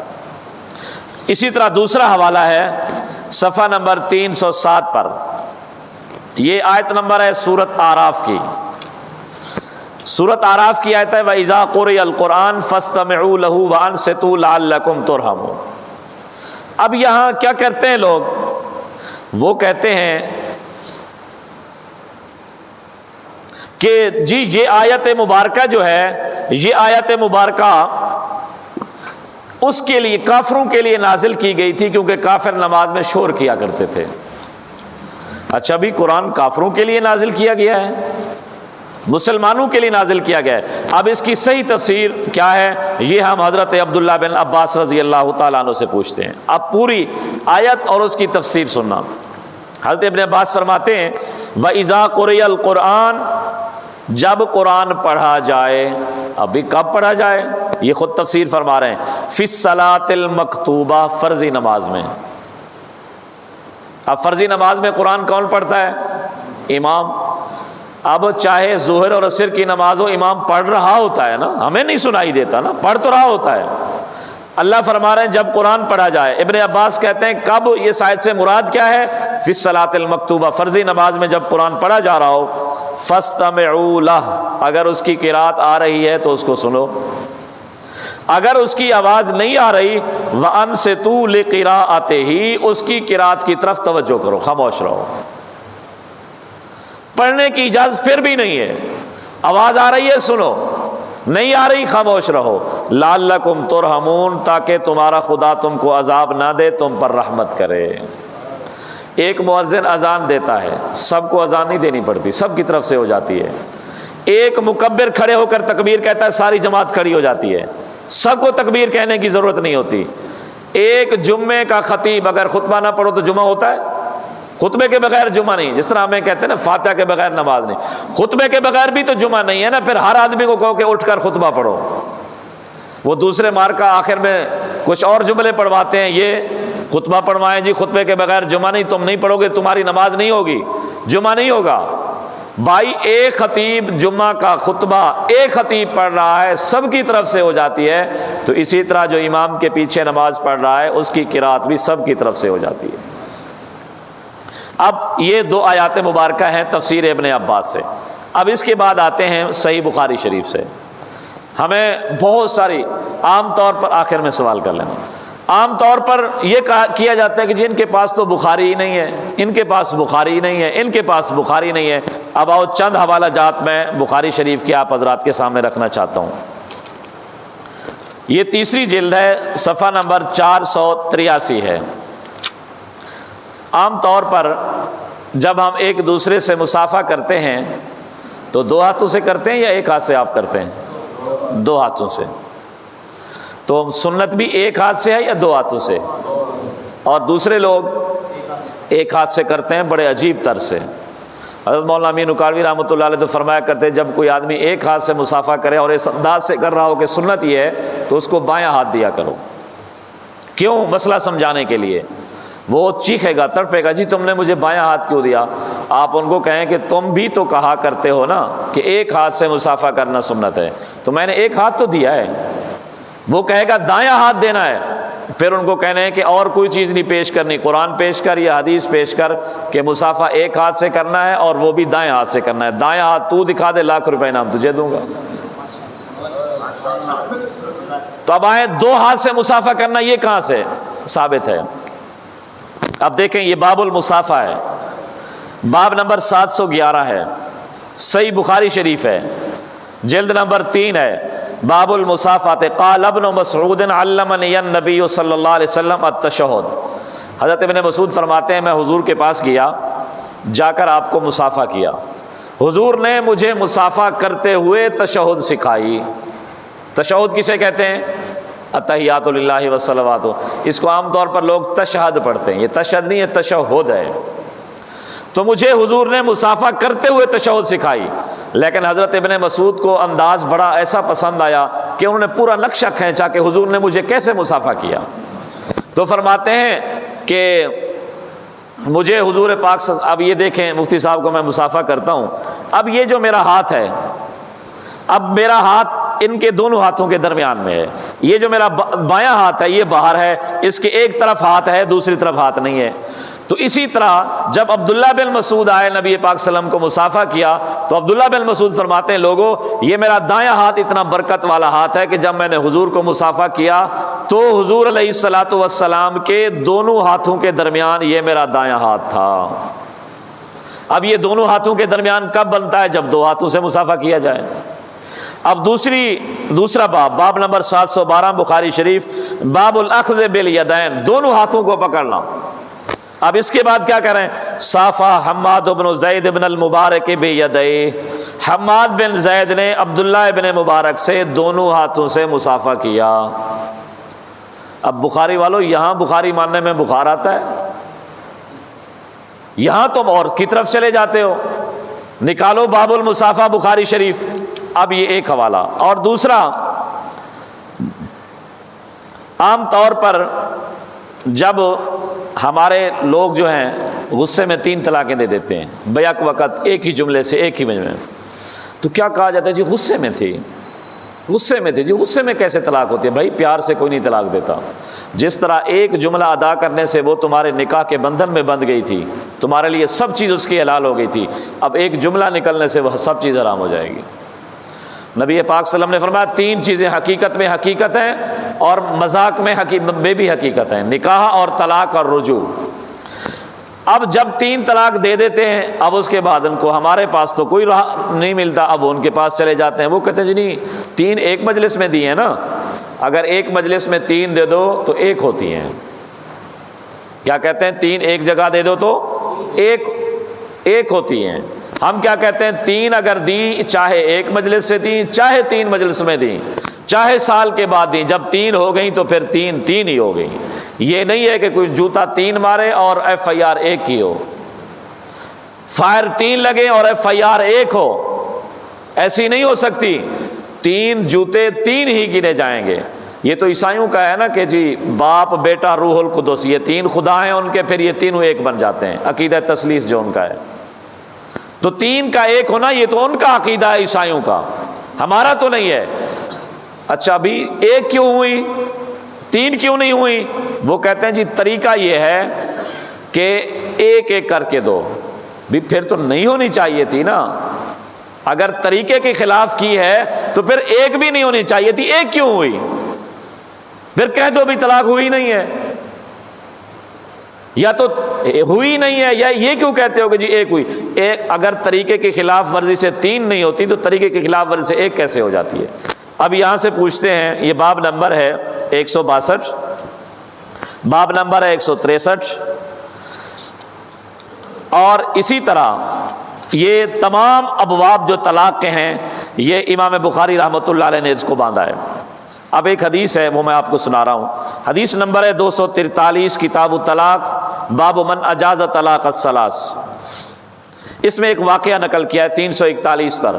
اسی طرح دوسرا حوالہ ہے صفحہ نمبر 307 پر، یہ آیت نمبر ہے سورۃ اعراف کی۔ سورۃ اعراف کی آیت ہے وَإِذَا قُرِئَ الْقُرْآنُ فَاسْتَمِعُوا لَهُ وَأَنصِتُوا لَعَلَّكُمْ تُرْحَمُونَ۔ اب یہاں کیا کرتے ہیں لوگ؟ وہ کہتے ہیں کہ جی یہ آیت مبارکہ جو ہے، یہ آیت مبارکہ اس کے لیے کافروں کے لیے نازل کی گئی تھی کیونکہ کافر نماز میں شور کیا کرتے تھے۔ اچھا بھی قرآن کافروں کے لیے نازل کیا گیا ہے، مسلمانوں کے لیے نازل کیا گیا ہے۔ اب اس کی صحیح تفسیر کیا ہے یہ ہم حضرت عبداللہ بن عباس رضی اللہ تعالیٰ عنہ سے پوچھتے ہیں۔ اب پوری آیت اور اس کی تفسیر سننا۔ حضرت ابن عباس فرماتے ہیں وَإِذَا قُرِئَ الْقُرْآنُ، جب قرآن پڑھا جائے، ابھی کب پڑھا جائے یہ خود تفسیر فرما رہے ہیں، فِي الصَّلَاةِ الْمَكْتُوبَةِ، فرضی نماز میں۔ اب فرضی نماز میں قرآن کون پڑھتا ہے؟ امام۔ اب چاہے ظہر اور عصر کی نماز ہو، امام پڑھ رہا ہوتا ہے نا، ہمیں نہیں سنائی دیتا نا، پڑھ تو رہا ہوتا ہے۔ اللہ فرما رہے ہیں جب قرآن پڑھا جائے۔ ابن عباس کہتے ہیں کب، یہ آیت سے مراد کیا ہے؟ فی الصلاۃ المکتوبہ، فرضی نماز میں جب قرآن پڑھا جا رہا ہو، فاستمعوا لہ، اگر اس کی قرات آ رہی ہے تو اس کو سنو، اگر اس کی آواز نہیں آ رہی وانصتوا لقراءتہ، اس کی قرات کی طرف توجہ کرو، خاموش رہو۔ پڑھنے کی اجازت پھر بھی نہیں ہے، آواز آ رہی ہے سنو، نہیں آ رہی خاموش رہو۔ لعلکم ترحمون، تاکہ تمہارا خدا تم کو عذاب نہ دے، تم پر رحمت کرے۔ ایک مؤذن اذان دیتا ہے، سب کو اذان نہیں دینی پڑتی، سب کی طرف سے ہو جاتی ہے۔ ایک مکبر کھڑے ہو کر تکبیر کہتا ہے، ساری جماعت کھڑی ہو جاتی ہے، سب کو تکبیر کہنے کی ضرورت نہیں ہوتی۔ ایک جمعے کا خطیب اگر خطبہ نہ پڑھو تو جمعہ ہوتا ہے؟ خطبے کے بغیر جمعہ نہیں، جس طرح ہمیں کہتے ہیں نا فاتحہ کے بغیر نماز نہیں، خطبے کے بغیر بھی تو جمعہ نہیں ہے نا۔ پھر ہر آدمی کو کہو کہ اٹھ کر خطبہ پڑھو، وہ دوسرے مار کا آخر میں کچھ اور جملے پڑھواتے ہیں، یہ خطبہ پڑھوائیں جی خطبے کے بغیر جمعہ نہیں، تم نہیں پڑھو گے تمہاری نماز نہیں ہوگی، جمعہ نہیں ہوگا۔ بھائی ایک خطیب جمعہ کا خطبہ ایک خطیب پڑھ رہا ہے، سب کی طرف سے ہو جاتی ہے، تو اسی طرح جو امام کے پیچھے نماز پڑھ رہا ہے اس کی قرات بھی سب کی طرف سے ہو جاتی ہے۔ اب یہ 2 آیات مبارکہ ہیں تفسیر ابن عباس سے۔ اب اس کے بعد آتے ہیں صحیح بخاری شریف سے۔ ہمیں بہت ساری عام طور پر آخر میں سوال کر لینا، عام طور پر یہ کیا جاتا ہے کہ جی ان کے پاس تو بخاری ہی نہیں ہے، ان کے پاس بخاری ہی نہیں ہے، ان کے پاس بخاری نہیں ہے۔ اب آؤ چند حوالہ جات میں بخاری شریف کے آپ حضرات کے سامنے رکھنا چاہتا ہوں۔ یہ 3 جلد ہے، صفحہ نمبر 483 ہے۔ عام طور پر جب ہم ایک دوسرے سے مصافحہ کرتے ہیں تو 2 ہاتھوں سے کرتے ہیں یا ایک ہاتھ سے آپ کرتے ہیں؟ 2 ہاتھوں سے۔ تو سنت بھی ایک ہاتھ سے ہے یا 2 ہاتھوں سے؟ اور دوسرے لوگ ایک ہاتھ سے کرتے ہیں بڑے عجیب طرح سے۔ حضرت مولانا امین اکاڑوی رحمۃ اللہ علیہ تو فرمایا کرتے جب کوئی آدمی ایک ہاتھ سے مصافحہ کرے اور اس انداز سے کر رہا ہو کہ سنت یہ ہے تو اس کو بایاں ہاتھ دیا کرو۔ کیوں؟ مسئلہ سمجھانے کے لیے۔ وہ چیخے گا، تڑپے گا، جی تم نے مجھے بایاں ہاتھ کیوں دیا؟ آپ ان کو کہیں کہ تم بھی تو کہا کرتے ہو نا کہ ایک ہاتھ سے مصافحہ کرنا سنت ہے، تو میں نے ایک ہاتھ تو دیا ہے۔ وہ کہے گا دایاں ہاتھ دینا ہے، پھر ان کو کہنا ہے کہ اور کوئی چیز نہیں پیش کرنی، قرآن پیش کر یا حدیث پیش کر کہ مصافحہ ایک ہاتھ سے کرنا ہے اور وہ بھی دائیں ہاتھ سے کرنا ہے۔ دایاں ہاتھ تو دکھا دے، ₹1,00,000 انعام تجھے دوں گا۔ تو اب آئے دو ہاتھ سے مصافحہ کرنا، یہ کہاں سے ثابت ہے؟ اب دیکھیں، یہ باب المصافحہ ہے، باب نمبر 711 ہے، صحیح بخاری شریف ہے، جلد نمبر 3 ہے، باب المصافحہ۔ قال ابن مسعود علمنی النبی صلی اللہ علیہ وسلم التشہد۔ حضرت ابن مسعود فرماتے ہیں میں حضور کے پاس گیا، جا کر آپ کو مصافحہ کیا، حضور نے مجھے مصافحہ کرتے ہوئے تشہد سکھائی۔ تشہد کسے کہتے ہیں؟ التحیات للہ والصلوات۔ اس کو عام طور پر لوگ تشہد پڑھتے ہیں، یہ تشہد نہیں ہے، تشہد ہے۔ تو مجھے حضور نے مصافحہ کرتے ہوئے تشہد سکھائی، لیکن حضرت ابن مسعود کو انداز بڑا ایسا پسند آیا کہ انہوں نے پورا نقشہ کھینچا کہ حضور نے مجھے کیسے مصافحہ کیا۔ تو فرماتے ہیں کہ مجھے حضور پاک اب یہ دیکھیں مفتی صاحب کو میں مصافحہ کرتا ہوں، اب یہ جو میرا ہاتھ ہے، اب میرا ہاتھ ان کے دونوں ہاتھوں کے درمیان میں ہے، یہ جو میرا بایاں ہاتھ ہے یہ باہر ہے، اس کے ایک طرف ہاتھ ہے دوسری طرف ہاتھ نہیں ہے۔ تو اسی طرح جب عبداللہ بن مسعود آئے نبی پاک صلی اللہ علیہ وسلم کو مصافحہ کیا تو عبداللہ بن مسعود فرماتے ہیں لوگوں یہ میرا دایاں ہاتھ اتنا برکت والا ہاتھ ہے کہ جب میں نے حضور کو مصافحہ کیا تو حضور علیہ الصلوۃ والسلام کے دونوں ہاتھوں کے درمیان یہ میرا دایاں ہاتھ تھا۔ اب یہ دونوں ہاتھوں کے درمیان کب بنتا ہے؟ جب دو ہاتھوں سے مصافحہ کیا جائے۔ اب دوسرا باب نمبر 712 بخاری شریف، باب الاخذ بالیدین، دونوں ہاتھوں کو پکڑنا۔ اب اس کے بعد کیا کریں؟ صافہ حماد بن زید بن المبارک بیدیہ، حماد بن زید نے عبداللہ ابن مبارک سے دونوں ہاتھوں سے مصافحہ کیا۔ اب بخاری والوں یہاں بخاری ماننے میں بخار آتا ہے، یہاں تم اور کی طرف چلے جاتے ہو۔ نکالو باب المصافحہ بخاری شریف۔ اب یہ ایک حوالہ، اور دوسرا عام طور پر جب ہمارے لوگ جو ہیں غصے میں 3 طلاقیں دے دیتے ہیں بیک وقت، ایک ہی جملے سے، ایک ہی مجمے میں، تو کیا کہا جاتا ہے؟ جی غصے میں تھی، غصے میں تھی۔ جی غصے میں کیسے طلاق ہوتی ہے؟ بھائی پیار سے کوئی نہیں طلاق دیتا۔ جس طرح ایک جملہ ادا کرنے سے وہ تمہارے نکاح کے بندھن میں بندھ گئی تھی، تمہارے لیے سب چیز اس کی حلال ہو گئی تھی، اب ایک جملہ نکلنے سے وہ سب چیز حرام ہو جائے گی۔ نبی پاک صلی اللہ علیہ وسلم نے فرمایا 3 چیزیں حقیقت میں حقیقت ہیں اور مذاق میں بھی حقیقت ہیں، نکاح اور طلاق اور رجوع۔ اب جب 3 طلاق دے دیتے ہیں، اب اس کے بعد ان کو ہمارے پاس تو کوئی راہ نہیں ملتا، اب ان کے پاس چلے جاتے ہیں، وہ کہتے ہیں جی نہیں 3 ایک مجلس میں دی ہیں نا، اگر ایک مجلس میں 3 دے دو تو 1 ہوتی ہیں۔ کیا کہتے ہیں؟ 3 ایک جگہ دے دو تو ایک ہوتی ہیں۔ ہم کیا کہتے ہیں؟ 3 اگر دی، چاہے ایک مجلس سے دی، چاہے 3 مجلس میں دی، چاہے سال کے بعد دی، جب 3 ہو گئیں تو پھر 3 ہی ہو گئی۔ یہ نہیں ہے کہ کوئی جوتا 3 مارے اور FIR 1 کی ہو، فائر 3 لگے اور FIR 1 ہو، ایسی نہیں ہو سکتی۔ 3 جوتے 3 ہی گنے جائیں گے۔ یہ تو عیسائیوں کا ہے نا کہ جی باپ بیٹا روح القدس، یہ 3 خدا ہیں ان کے، پھر یہ تینوں ایک بن جاتے ہیں، عقیدہ تثلیث جو ان کا ہے۔ تو 3 کا 1 ہونا یہ تو ان کا عقیدہ ہے عیسائیوں کا، ہمارا تو نہیں ہے۔ اچھا ابھی 1 کیوں ہوئی، 3 کیوں نہیں ہوئی؟ وہ کہتے ہیں جی طریقہ یہ ہے کہ ایک کر کے دو۔ بھی پھر تو نہیں ہونی چاہیے تھی نا، اگر طریقے کے خلاف کی ہے تو پھر 1 بھی نہیں ہونی چاہیے تھی، 1 کیوں ہوئی؟ پھر کہہ دو بھی طلاق ہوئی نہیں ہے، یا تو ہوئی نہیں ہے، یا یہ کیوں کہتے ہو کہ جی 1 ہوئی؟ اگر طریقے کے خلاف ورزی سے 3 نہیں ہوتی تو طریقے کے خلاف ورزی سے 1 کیسے ہو جاتی ہے؟ اب یہاں سے پوچھتے ہیں، یہ باب نمبر ہے 162، باب نمبر ہے 163، اور اسی طرح یہ تمام ابواب جو طلاق کے ہیں یہ امام بخاری رحمۃ اللہ علیہ نے اس کو باندھا ہے۔ اب ایک حدیث ہے وہ میں آپ کو سنا رہا ہوں، حدیث نمبر ہے 243 کتاب الطلاق، باب من اجاز طلاق الثلاث۔ اس میں ایک واقعہ نقل کیا ہے 341 پر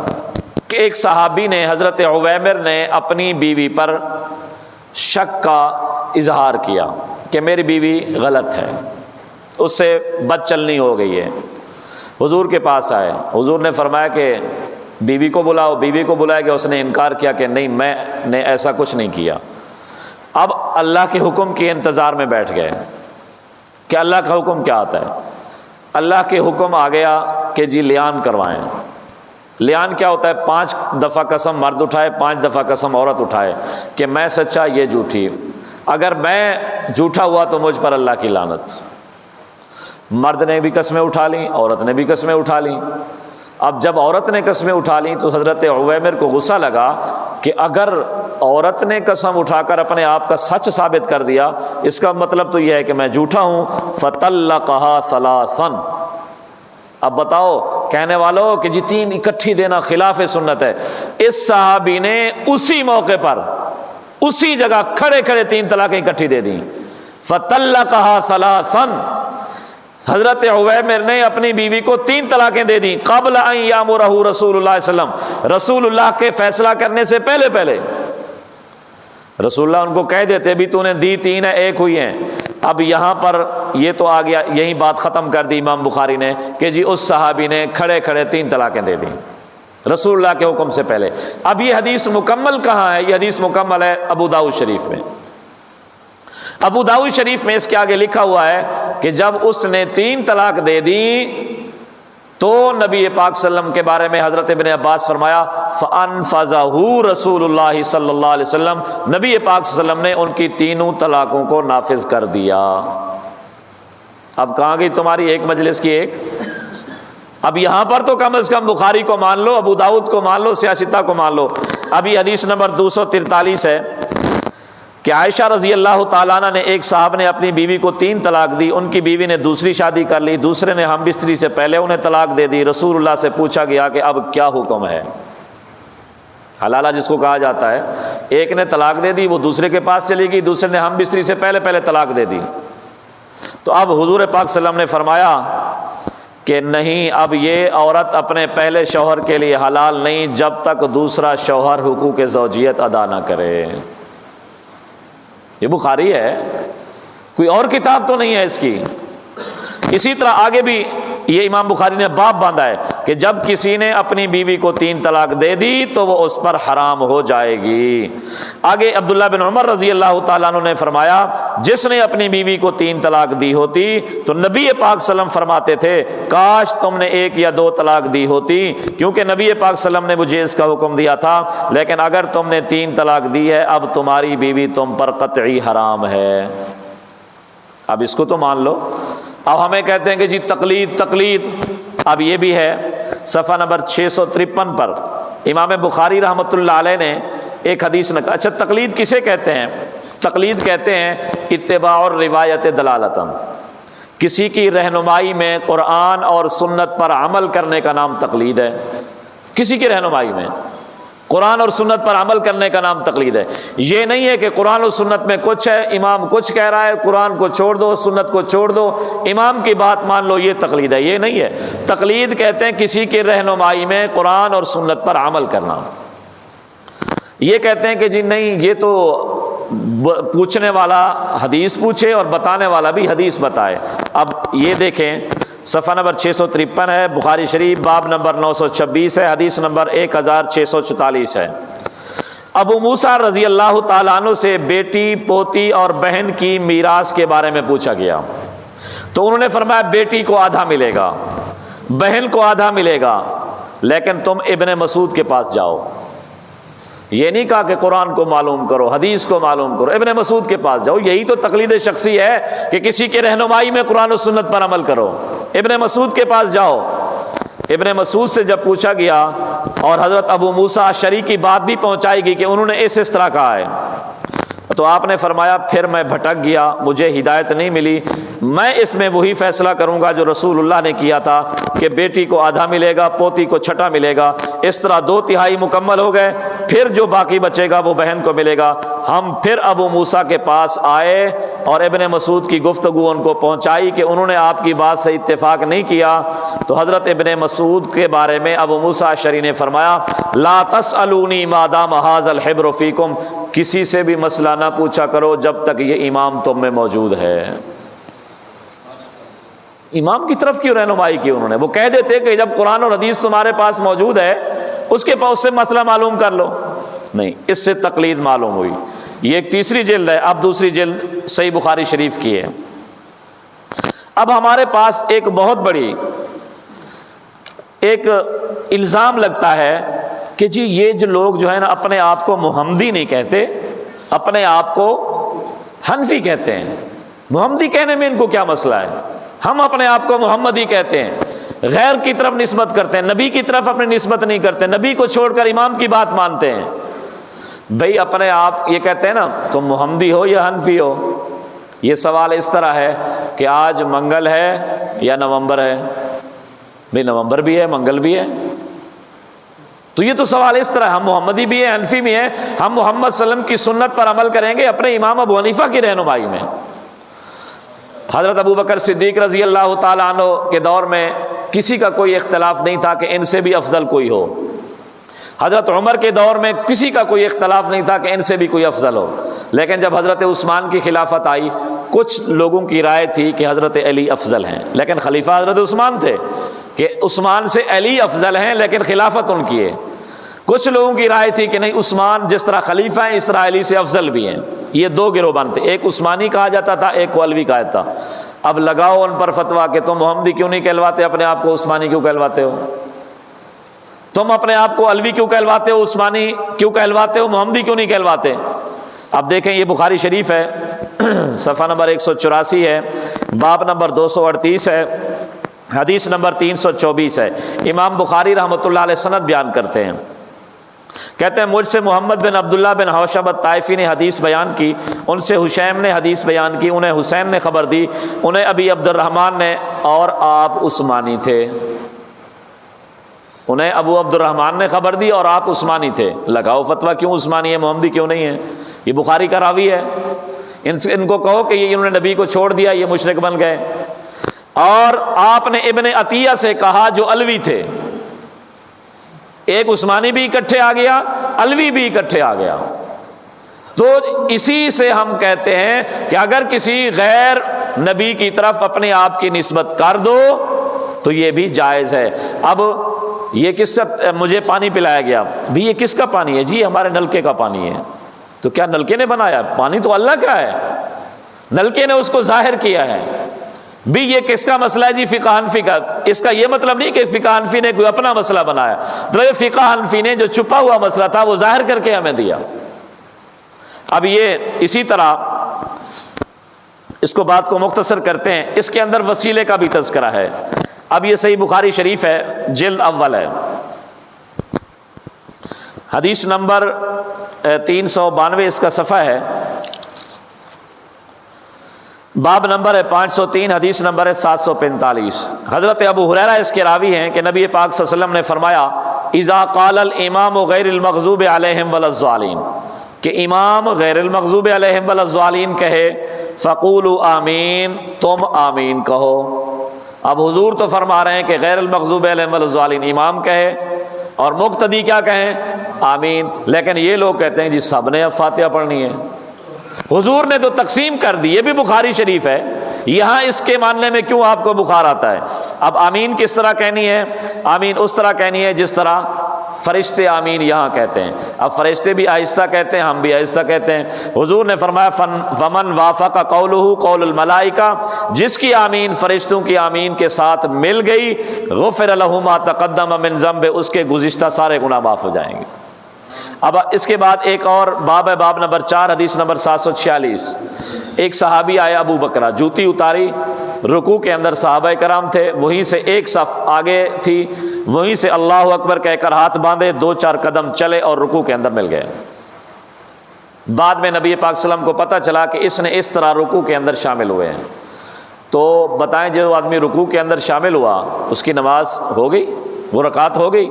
کہ ایک صحابی نے، حضرت عویمر نے اپنی بیوی پر شک کا اظہار کیا کہ میری بیوی غلط ہے، اس سے بد چلنی ہو گئی ہے۔ حضور کے پاس آئے، حضور نے فرمایا کہ بیوی کو بلاؤ، بیوی کو بلایا کہ اس نے انکار کیا کہ نہیں میں نے ایسا کچھ نہیں کیا۔ اب اللہ کے حکم کے انتظار میں بیٹھ گئے کہ اللہ کا حکم کیا آتا ہے۔ اللہ کے حکم آ گیا کہ جی لیان کروائیں۔ لیان کیا ہوتا ہے؟ 5 دفعہ قسم مرد اٹھائے، 5 دفعہ قسم عورت اٹھائے کہ میں سچا یہ جھوٹی، اگر میں جھوٹا ہوا تو مجھ پر اللہ کی لعنت۔ مرد نے بھی قسمیں اٹھا لیں، عورت نے بھی قسمیں اٹھا لیں۔ اب جب عورت نے قسمیں اٹھا لیں تو حضرت عویمر کو غصہ لگا کہ اگر عورت نے قسم اٹھا کر اپنے آپ کا سچ ثابت کر دیا، اس کا مطلب تو یہ ہے کہ میں جھوٹا ہوں۔ فَطَلَّقَهَا ثَلَاثًا۔ اب بتاؤ کہنے والوں کہ جی 3 اکٹھی دینا خلاف سنت ہے، اس صحابی نے اسی موقع پر اسی جگہ کھڑے کھڑے 3 طلاقیں اکٹھی دے دیں۔ فَطَلَّقَهَا ثَلَاثًا، حضرت عویمر نے اپنی بیوی کو 3 طلاقیں دے دیں قبل ان یامرہ رسول اللہ صلی اللہ علیہ وسلم، رسول اللہ کے فیصلہ کرنے سے پہلے۔ رسول اللہ ان کو کہہ دیتے بھی تو نے دی 3 ہے، 1 ہوئی ہیں۔ اب یہاں پر یہ تو آ گیا، یہی بات ختم کر دی امام بخاری نے کہ جی اس صحابی نے کھڑے کھڑے 3 طلاقیں دے دیں رسول اللہ کے حکم سے پہلے۔ اب یہ حدیث مکمل کہاں ہے؟ یہ حدیث مکمل ہے ابو داؤد شریف میں۔ ابو داؤد شریف میں اس کے آگے لکھا ہوا ہے کہ جب اس نے 3 طلاق دے دی تو نبی پاک صلی اللہ علیہ وسلم کے بارے میں حضرت ابن عباس فرمایا فَأَنْفَذَهُ رسول اللہ صلی اللہ علیہ وسلم، نبی پاک صلی اللہ علیہ وسلم نے ان کی 3 طلاقوں کو نافذ کر دیا۔ اب کہاں گئی تمہاری ایک مجلس کی ایک؟ اب یہاں پر تو کم از کم بخاری کو مان لو، ابو داؤد کو مان لو، سیاستہ کو مان لو۔ اب یہ حدیث نمبر 243 ہے کہ عائشہ رضی اللہ تعالیٰ عنہ نے، ایک صاحب نے اپنی بیوی کو 3 طلاق دی، ان کی بیوی نے دوسری شادی کر لی، دوسرے نے ہم بستری سے پہلے انہیں طلاق دے دی۔ رسول اللہ سے پوچھا گیا کہ اب کیا حکم ہے؟ حلالہ جس کو کہا جاتا ہے، ایک نے طلاق دے دی، وہ دوسرے کے پاس چلی گئی، دوسرے نے ہم بستری سے پہلے طلاق دے دی۔ تو اب حضور پاک صلی اللہ علیہ وسلم نے فرمایا کہ نہیں، اب یہ عورت اپنے پہلے شوہر کے لیے حلال نہیں جب تک دوسرا شوہر حقوق زوجیت ادا نہ کرے۔ یہ بخاری ہے، کوئی اور کتاب تو نہیں ہے اس کی۔ اسی طرح آگے بھی یہ امام بخاری نے باب باندھا ہے کہ جب کسی نے اپنی بیوی کو 3 طلاق دے دی تو وہ اس پر حرام ہو جائے گی۔ آگے عبداللہ بن عمر رضی اللہ تعالیٰ عنہ نے فرمایا جس نے اپنی بیوی کو 3 طلاق دی ہوتی تو نبی پاک صلی اللہ علیہ وسلم فرماتے تھے کاش تم نے 1 یا 2 طلاق دی ہوتی، کیونکہ نبی پاک صلی اللہ علیہ وسلم نے مجھے اس کا حکم دیا تھا، لیکن اگر تم نے 3 طلاق دی ہے اب تمہاری بیوی تم پر قطعی حرام ہے۔ اب اس کو تو مان لو۔ اب ہمیں کہتے ہیں کہ جی تقلید، اب یہ بھی ہے صفحہ نمبر 653 پر امام بخاری رحمۃ اللہ علیہ نے ایک حدیث نقل۔ اچھا تقلید کسے کہتے ہیں؟ تقلید کہتے ہیں اتباع اور روایت دلالتاً، کسی کی رہنمائی میں قرآن اور سنت پر عمل کرنے کا نام تقلید ہے۔ کسی کی رہنمائی میں قرآن اور سنت پر عمل کرنے کا نام تقلید ہے۔ یہ نہیں ہے کہ قرآن اور سنت میں کچھ ہے، امام کچھ کہہ رہا ہے، قرآن کو چھوڑ دو، سنت کو چھوڑ دو، امام کی بات مان لو، یہ تقلید ہے۔ یہ نہیں ہے۔ تقلید کہتے ہیں کسی کی رہنمائی میں قرآن اور سنت پر عمل کرنا۔ یہ کہتے ہیں کہ جی نہیں، یہ تو پوچھنے والا حدیث پوچھے اور بتانے والا بھی حدیث بتائے۔ اب یہ دیکھیں صفحہ نمبر 653 ہے، بخاری شریف باب نمبر 926 ہے، حدیث نمبر 1644 ہے۔ ابو موسیٰ رضی اللہ تعالیٰ عنہ سے بیٹی، پوتی اور بہن کی میراث کے بارے میں پوچھا گیا تو انہوں نے فرمایا بیٹی کو آدھا ملے گا، بہن کو آدھا ملے گا، لیکن تم ابن مسعود کے پاس جاؤ۔ یہ نہیں کہا کہ قرآن کو معلوم کرو، حدیث کو معلوم کرو، ابن مسعود کے پاس جاؤ۔ یہی تو تقلید شخصی ہے کہ کسی کی رہنمائی میں قرآن و سنت پر عمل کرو۔ ابن مسعود کے پاس جاؤ۔ ابن مسعود سے جب پوچھا گیا اور حضرت ابو موسیٰ اشعری کی بات بھی پہنچائی گئی کہ انہوں نے اس طرح کہا ہے، تو آپ نے فرمایا پھر میں بھٹک گیا، مجھے ہدایت نہیں ملی، میں اس میں وہی فیصلہ کروں گا جو رسول اللہ نے کیا تھا کہ بیٹی کو آدھا ملے گا، پوتی کو چھٹا ملے گا۔ اس طرح 2/3 مکمل ہو گئے، پھر جو باقی بچے گا وہ بہن کو ملے گا۔ ہم پھر ابو موسیٰ کے پاس آئے اور ابن مسعود کی گفتگو ان کو پہنچائی کہ انہوں نے آپ کی بات سے اتفاق نہیں کیا، تو حضرت ابن مسعود کے بارے میں ابو موسیٰ اشعری نے فرمایا لا تسألونی ما دام ھذا الحبر فیکم، کسی سے بھی مسئلہ نہ پوچھا کرو جب تک یہ امام تم میں موجود ہے۔ امام کی طرف کیوں رہنمائی کی انہوں نے؟ وہ کہہ دیتے کہ جب قرآن اور حدیث تمہارے پاس موجود ہے اس کے پاس سے مسئلہ معلوم کر لو. نہیں، اس سے تقلید معلوم ہوئی. یہ ایک تیسری جلد ہے. اب دوسری جلد صحیح بخاری شریف کی ہے. اب ہمارے پاس ایک بہت بڑی ایک الزام لگتا ہے کہ جی یہ جو لوگ جو ہے نا اپنے آپ کو محمدی نہیں کہتے، اپنے آپ کو حنفی کہتے ہیں. محمدی کہنے میں ان کو کیا مسئلہ ہے؟ ہم اپنے آپ کو محمدی کہتے ہیں، غیر کی طرف نسبت کرتے ہیں، نبی کی طرف اپنی نسبت نہیں کرتے، نبی کو چھوڑ کر امام کی بات مانتے ہیں. بھئی اپنے آپ یہ کہتے ہیں نا تم محمدی ہو یا حنفی ہو. یہ سوال اس طرح ہے کہ آج منگل ہے یا نومبر ہے؟ بھئی نومبر بھی ہے، منگل بھی ہے. تو یہ تو سوال اس طرح، ہم محمدی بھی ہیں، حنفی بھی ہیں، ہم محمد صلی اللہ علیہ وسلم کی سنت پر عمل کریں گے اپنے امام ابو حنیفہ کی رہنمائی میں. حضرت ابو بکر صدیق رضی اللہ تعالیٰ عنہ کے دور میں کسی کا کوئی اختلاف نہیں تھا کہ ان سے بھی افضل کوئی ہو. حضرت عمر کے دور میں کسی کا کوئی اختلاف نہیں تھا کہ ان سے بھی کوئی افضل ہو. لیکن جب حضرت عثمان کی خلافت آئی کچھ لوگوں کی رائے تھی کہ حضرت علی افضل ہیں، لیکن خلیفہ حضرت عثمان تھے، کہ عثمان سے علی افضل ہیں لیکن خلافت ان کی ہے. کچھ لوگوں کی رائے تھی کہ نہیں، عثمان جس طرح خلیفہ ہیں اس طرح علی سے افضل بھی ہیں. یہ دو گروہ بنتے، ایک عثمانی کہا جاتا تھا، ایک کو علوی کہا جاتا. اب لگاؤ ان پر فتویٰ کہ تم محمدی کیوں نہیں کہلواتے، اپنے آپ کو عثمانی کیوں کہلواتے ہو؟ تم اپنے آپ کو علوی کیوں کہلواتے ہو، عثمانی کیوں کہلواتے ہو، محمدی کیوں نہیں کہلواتے؟ اب دیکھیں یہ بخاری شریف ہے، صفحہ نمبر 184 ہے، باب نمبر 238 ہے، حدیث نمبر 324 ہے. امام بخاری رحمۃ اللہ علیہ سند بیان کرتے ہیں، کہتے ہیں مجھ سے محمد بن عبداللہ بن حوشب الطائفی نے حدیث بیان کی، ان سے حشیم نے حدیث بیان کی، انہیں حسین نے خبر دی، انہیں ابی عبد الرحمن نے، اور آپ عثمانی تھے. انہیں ابو عبد الرحمن نے خبر دی اور آپ عثمانی تھے. لگاؤ فتویٰ کیوں عثمانی ہے، محمدی کیوں نہیں ہے؟ یہ بخاری کا راوی ہے. ان کو کہو کہ یہ انہوں نے نبی کو چھوڑ دیا، یہ مشرک بن گئے. اور آپ نے ابن عطیہ سے کہا جو علوی تھے، ایک عثمانی بھی اکٹھے آ گیا، علوی بھی اکٹھے آ گیا. تو اسی سے ہم کہتے ہیں کہ اگر کسی غیر نبی کی طرف اپنے آپ کی نسبت کر دو تو یہ بھی جائز ہے. اب یہ کس سے مجھے پانی پلایا گیا، بھی یہ کس کا پانی ہے؟ جی ہمارے نلکے کا پانی ہے. تو کیا نلکے نے بنایا؟ پانی تو اللہ کا ہے، نلکے نے اس کو ظاہر کیا ہے. بھی یہ کس کا مسئلہ ہے؟ جی فقہ حنفی کا. اس کا یہ مطلب نہیں کہ فقہ حنفی نے کوئی اپنا مسئلہ بنایا، تو فقہ حنفی نے جو چھپا ہوا مسئلہ تھا وہ ظاہر کر کے ہمیں دیا. اب یہ اسی طرح اس کو بات کو مختصر کرتے ہیں، اس کے اندر وسیلے کا بھی تذکرہ ہے. اب یہ صحیح بخاری شریف ہے، جلد اول ہے، حدیث نمبر 392 اس کا صفحہ ہے، باب نمبر ہے 503، حدیث نمبر ہے 745. حضرت ابو ہریرہ اس کے راوی ہیں کہ نبی پاک صلی اللہ علیہ وسلم نے فرمایا اذا قال الامام غیر المغضوب علیہم ولا الضالین، کہ امام غیر المغضوب علیہم ولا الضالین کہے فقولوا آمین، تم آمین کہو. اب حضور تو فرما رہے ہیں کہ غیر المغضوب علیہم ولا الضالین امام کہے اور مقتدی کیا کہیں؟ آمین. لیکن یہ لوگ کہتے ہیں جی سب نے اب فاتحہ پڑھنی ہے. حضور نے تو تقسیم کر دی، یہ بھی بخاری شریف ہے. یہاں اس کے ماننے میں کیوں آپ کو بخار آتا ہے؟ اب آمین کس طرح کہنی ہے؟ آمین اس طرح کہنی ہے جس طرح فرشتے آمین یہاں کہتے ہیں. اب فرشتے بھی آہستہ کہتے ہیں، ہم بھی آہستہ کہتے ہیں. حضور نے فرمایا فمن وافق قولہ قول الملائکہ، جس کی آمین فرشتوں کی آمین کے ساتھ مل گئی، غفر لہ ما تقدم من ذنب، اس کے گزشتہ سارے گناہ معاف ہو جائیں گے. اب اس کے بعد ایک اور باب ہے، باب نمبر 4، حدیث نمبر 746. ایک صحابی آیا ابو بکرہ، جوتی اتاری، رکوع کے اندر صحابہ کرام تھے، وہیں سے ایک صف آگے تھی، وہیں سے اللہ اکبر کہہ کر ہاتھ باندھے، 2-4 قدم چلے اور رکوع کے اندر مل گئے. بعد میں نبی پاک صلی اللہ علیہ وسلم کو پتہ چلا کہ اس نے اس طرح رکوع کے اندر شامل ہوئے ہیں. تو بتائیں جو آدمی رکوع کے اندر شامل ہوا اس کی نماز ہو گئی؟ وہ رکعت ہو گئی؟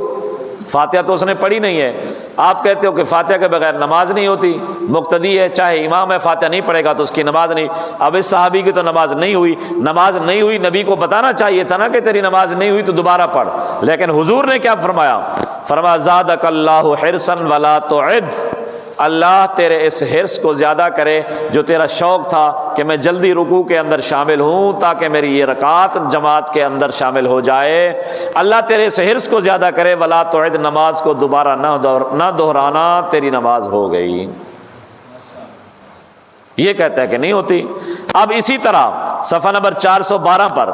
فاتحہ تو اس نے پڑھی نہیں ہے. آپ کہتے ہو کہ فاتحہ کے بغیر نماز نہیں ہوتی، مقتدی ہے چاہے امام ہے، فاتحہ نہیں پڑھے گا تو اس کی نماز نہیں. اب اس صحابی کی تو نماز نہیں ہوئی. نماز نہیں ہوئی، نبی کو بتانا چاہیے تھا نا کہ تیری نماز نہیں ہوئی تو دوبارہ پڑھ. لیکن حضور نے کیا فرمایا؟ فرمایا زادک اللہ حرصا ولا تعد، اللہ تیرے اس حرص کو زیادہ کرے جو تیرا شوق تھا کہ میں جلدی رکوع کے اندر شامل ہوں تاکہ میری یہ رکعت جماعت کے اندر شامل ہو جائے۔ اللہ تیرے اس حرص کو زیادہ کرے، ولا تعد، نماز کو دوبارہ نہ دہرانا، تیری نماز ہو گئی۔ یہ کہتا ہے کہ نہیں ہوتی۔ اب اسی طرح صفحہ نمبر 412 پر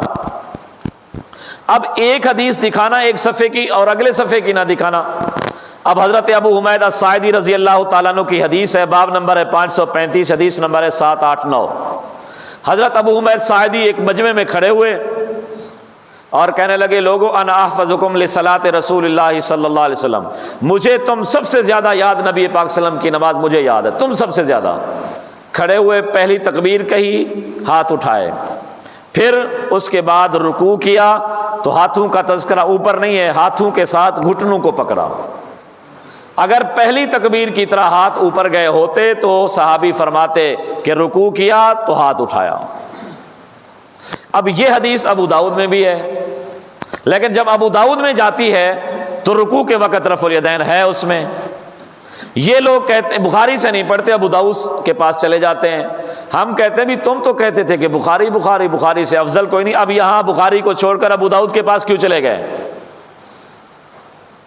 اب ایک حدیث دکھانا ایک صفحے کی اور اگلے صفحے کی نہ دکھانا۔ اب حضرت ابو حمید الساعدی رضی اللہ تعالیٰ عنہ کی حدیث ہے، باب نمبر ہے 535، حدیث نمبر ہے 789۔ حضرت ابو حمید ساعدی ایک مجمع میں کھڑے ہوئے اور کہنے لگے، لوگو انا احفظکم لصلاۃ رسول اللہ صلی اللہ علیہ وسلم، مجھے تم سب سے زیادہ یاد نبی پاک صلی اللہ علیہ وسلم کی نماز مجھے یاد ہے، تم سب سے زیادہ۔ کھڑے ہوئے، پہلی تکبیر کہی، ہاتھ اٹھائے، پھر اس کے بعد رکوع کیا تو ہاتھوں کا تذکرہ اوپر نہیں ہے، ہاتھوں کے ساتھ گھٹنوں کو پکڑا۔ اگر پہلی تکبیر کی طرح ہاتھ اوپر گئے ہوتے تو صحابی فرماتے کہ رکوع کیا تو ہاتھ اٹھایا۔ اب یہ حدیث ابو داؤد میں بھی ہے، لیکن جب ابو داؤد میں جاتی ہے تو رکوع کے وقت رفع الیدین ہے اس میں۔ یہ لوگ کہتے ہیں بخاری سے نہیں پڑھتے، ابو داؤد کے پاس چلے جاتے ہیں۔ ہم کہتے ہیں بھی تم تو کہتے تھے کہ بخاری سے افضل کوئی نہیں، اب یہاں بخاری کو چھوڑ کر ابو داؤد کے پاس کیوں چلے گئے؟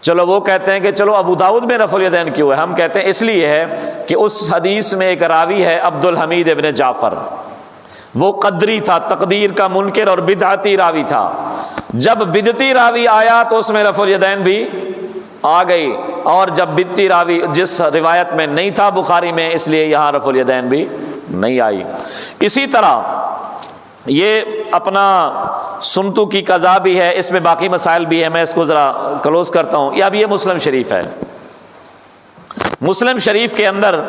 چلو وہ کہتے ہیں کہ چلو ابو داؤد میں رفع الیدین کیوں ہے؟ ہم کہتے ہیں اس لیے ہے کہ اس حدیث میں ایک راوی ہے عبد الحمید ابن جعفر، وہ قدری تھا، تقدیر کا منکر اور بدعتی راوی تھا۔ جب بدعتی راوی آیا تو اس میں رفع الیدین بھی آ گئی، اور جب بدعتی راوی جس روایت میں نہیں تھا بخاری میں، اس لیے یہاں رفع الیدین بھی نہیں آئی۔ اسی طرح یہ اپنا سنتو کی قضا بھی ہے، اس میں باقی مسائل بھی ہیں، میں اس کو ذرا کلوز کرتا ہوں۔ اب یہ مسلم شریف ہے، مسلم شریف کے اندر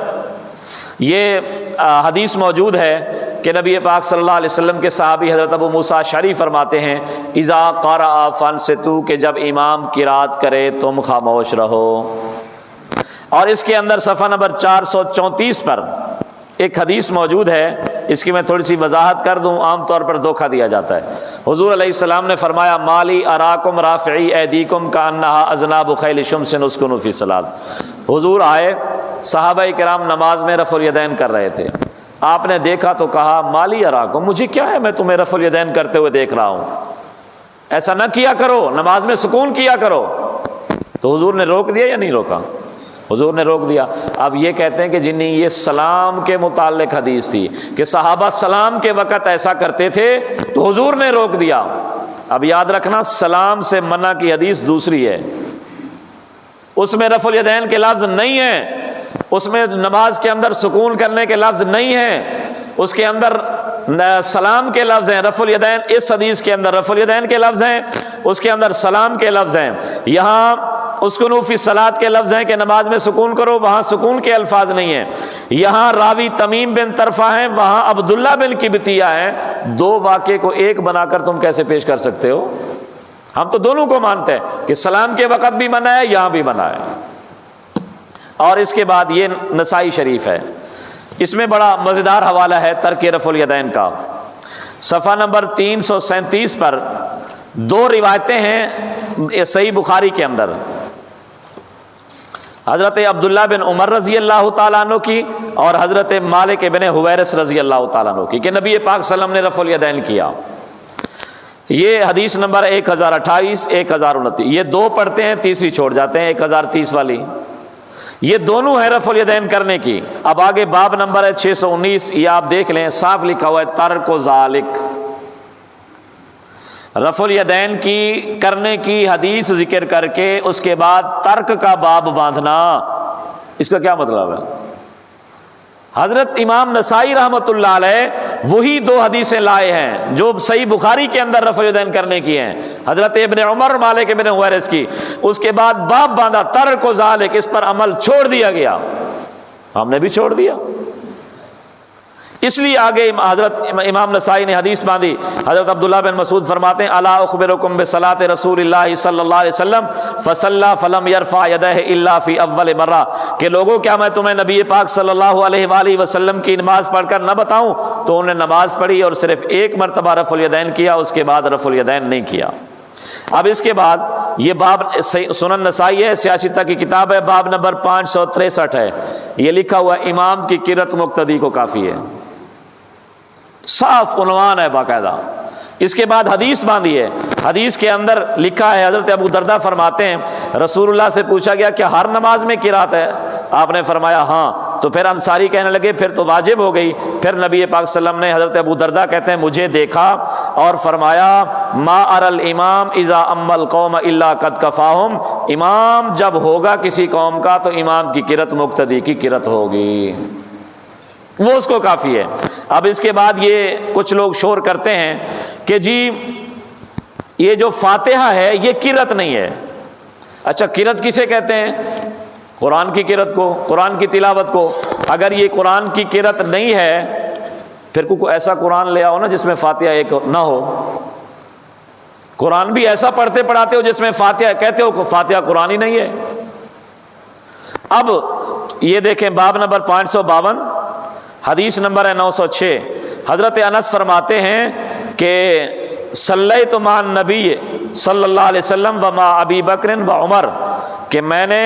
یہ حدیث موجود ہے کہ نبی پاک صلی اللہ علیہ وسلم کے صحابی حضرت ابو موسیٰ اشعری فرماتے ہیں، اذا قرأ فانصتوا، کہ جب امام قرات کرے تم خاموش رہو۔ اور اس کے اندر صفحہ نمبر 434 پر ایک حدیث موجود ہے، اس کی میں تھوڑی سی وضاحت کر دوں، عام طور پر دھوکہ دیا جاتا ہے۔ حضور علیہ السلام نے فرمایا، مالی اراکم رافعی ایدیکم کانہا اذناب خیل شمس اسکنوا فی الصلاۃ۔ حضور آئے، صحابہ کرام نماز میں رفع الیدین کر رہے تھے، آپ نے دیکھا تو کہا، مالی اراکم، مجھے کیا ہے، میں تمہیں رفع الیدین کرتے ہوئے دیکھ رہا ہوں، ایسا نہ کیا کرو، نماز میں سکون کیا کرو۔ تو حضور نے روک دیا یا نہیں روکا؟ حضور نے روک دیا۔ اب یہ کہتے ہیں کہ جنہیں یہ سلام کے متعلق حدیث تھی کہ صحابہ سلام کے وقت ایسا کرتے تھے تو حضور نے روک دیا۔ اب یاد رکھنا، سلام سے منع کی حدیث دوسری ہے، اس میں رفع الیدین کے لفظ نہیں ہیں، اس میں نماز کے اندر سکون کرنے کے لفظ نہیں ہیں، اس کے اندر سلام کے لفظ ہیں، رفع الیدین، اس حدیث کے اندر رفع الیدین کے لفظ ہیں، اس کے اندر سلام کے لفظ ہیں۔ یہاں اسکنوا فی الصلاۃ کے لفظ ہیں کہ نماز میں سکون کرو، وہاں سکون کے الفاظ نہیں ہیں۔ یہاں راوی تمیم بن طرفہ ہیں، وہاں عبداللہ بن کبتیہ ہیں۔ دو واقعے کو ایک بنا کر تم کیسے پیش کر سکتے ہو؟ ہم تو دونوں کو مانتے ہیں کہ سلام کے وقت بھی منع ہے، یہاں بھی منع ہے۔ اور اس کے بعد یہ نسائی شریف ہے، اس میں بڑا مزیدار حوالہ ہے ترک رفع الیدین کا۔ صفحہ نمبر 337 پر دو روایتیں ہیں صحیح بخاری کے اندر، حضرت عبداللہ بن عمر رضی اللہ تعالیٰ عنہ کی اور حضرت مالک بن حویرث رضی اللہ تعالیٰ عنہ کی، کہ نبی پاک صلی اللہ علیہ وسلم نے رفع الیدین کیا۔ یہ حدیث نمبر 1028 1029، یہ دو پڑھتے ہیں، تیسری چھوڑ جاتے ہیں، 1030 والی، یہ دونوں ہیں رفع الیدین کرنے کی۔ اب آگے باب نمبر ہے 619، یہ آپ دیکھ لیں، صاف لکھا ہوا ہے ترک ذالک، رفع الیدین کی کرنے کی حدیث ذکر کر کے اس کے بعد ترک کا باب باندھنا، اس کا کیا مطلب ہے؟ حضرت امام نسائی رحمۃ اللہ علیہ وہی دو حدیثیں لائے ہیں جو صحیح بخاری کے اندر رفع الیدین کرنے کی ہیں، حضرت ابن عمر مالک ابن حویرث کی، اس کے بعد باب باندھا ترک ذالک، اس پر عمل چھوڑ دیا گیا، ہم نے بھی چھوڑ دیا۔ اس لیے آگے حضرت امام نسائی نے حدیث باندھی، حضرت عبداللہ بن مسعود فرماتے ہیں، الا اخبرکم بصلاۃ رسول اللہ صلی اللہ علیہ وسلم فصلی فلم یرفع یدہ الا فی اول مرہ، کہ لوگوں کیا میں تمہیں نبی پاک صلی اللہ علیہ وآلہ وسلم کی نماز پڑھ کر نہ بتاؤں؟ تو انہوں نے نماز پڑھی اور صرف ایک مرتبہ رفع الیدین کیا، اس کے بعد رفع الیدین نہیں کیا۔ اب اس کے بعد یہ باب سنن نسائی ہے، سیاستہ کی کتاب ہے، باب نمبر 563 ہے، یہ لکھا ہوا امام کی قرت مقتدی کو کافی ہے، صاف عنوان ہے باقاعدہ۔ اس کے بعد حدیث باندھی ہے، حدیث کے اندر لکھا ہے، حضرت ابو درداء فرماتے ہیں رسول اللہ سے پوچھا گیا کہ ہر نماز میں قرات ہے؟ آپ نے فرمایا ہاں۔ تو پھر انصاری کہنے لگے پھر تو واجب ہو گئی۔ پھر نبی پاک صلی اللہ علیہ وسلم نے، حضرت ابو درداء کہتے ہیں، مجھے دیکھا اور فرمایا ما اری الامام اذا اما القوم الا قد کفاہم، امام جب ہوگا کسی قوم کا تو امام کی قرت مقتدی کی قرت ہوگی، وہ اس کو کافی ہے۔ اب اس کے بعد یہ کچھ لوگ شور کرتے ہیں کہ جی یہ جو فاتحہ ہے یہ قرت نہیں ہے۔ اچھا قرت کسے کہتے ہیں؟ قرآن کی قرت کو، قرآن کی تلاوت کو۔ اگر یہ قرآن کی قرت نہیں ہے پھر کوئی ایسا قرآن لے آؤ نا جس میں فاتحہ ایک نہ ہو۔ قرآن بھی ایسا پڑھتے پڑھاتے ہو جس میں فاتحہ، کہتے ہو کہ فاتحہ قرآن ہی نہیں ہے۔ اب یہ دیکھیں باب نمبر 552، حدیث نمبر ہے 906، حضرت انس فرماتے ہیں کہ صلیت مع النبی صلی اللہ علیہ وسلم و مع ابی بکر و عمر، کہ میں نے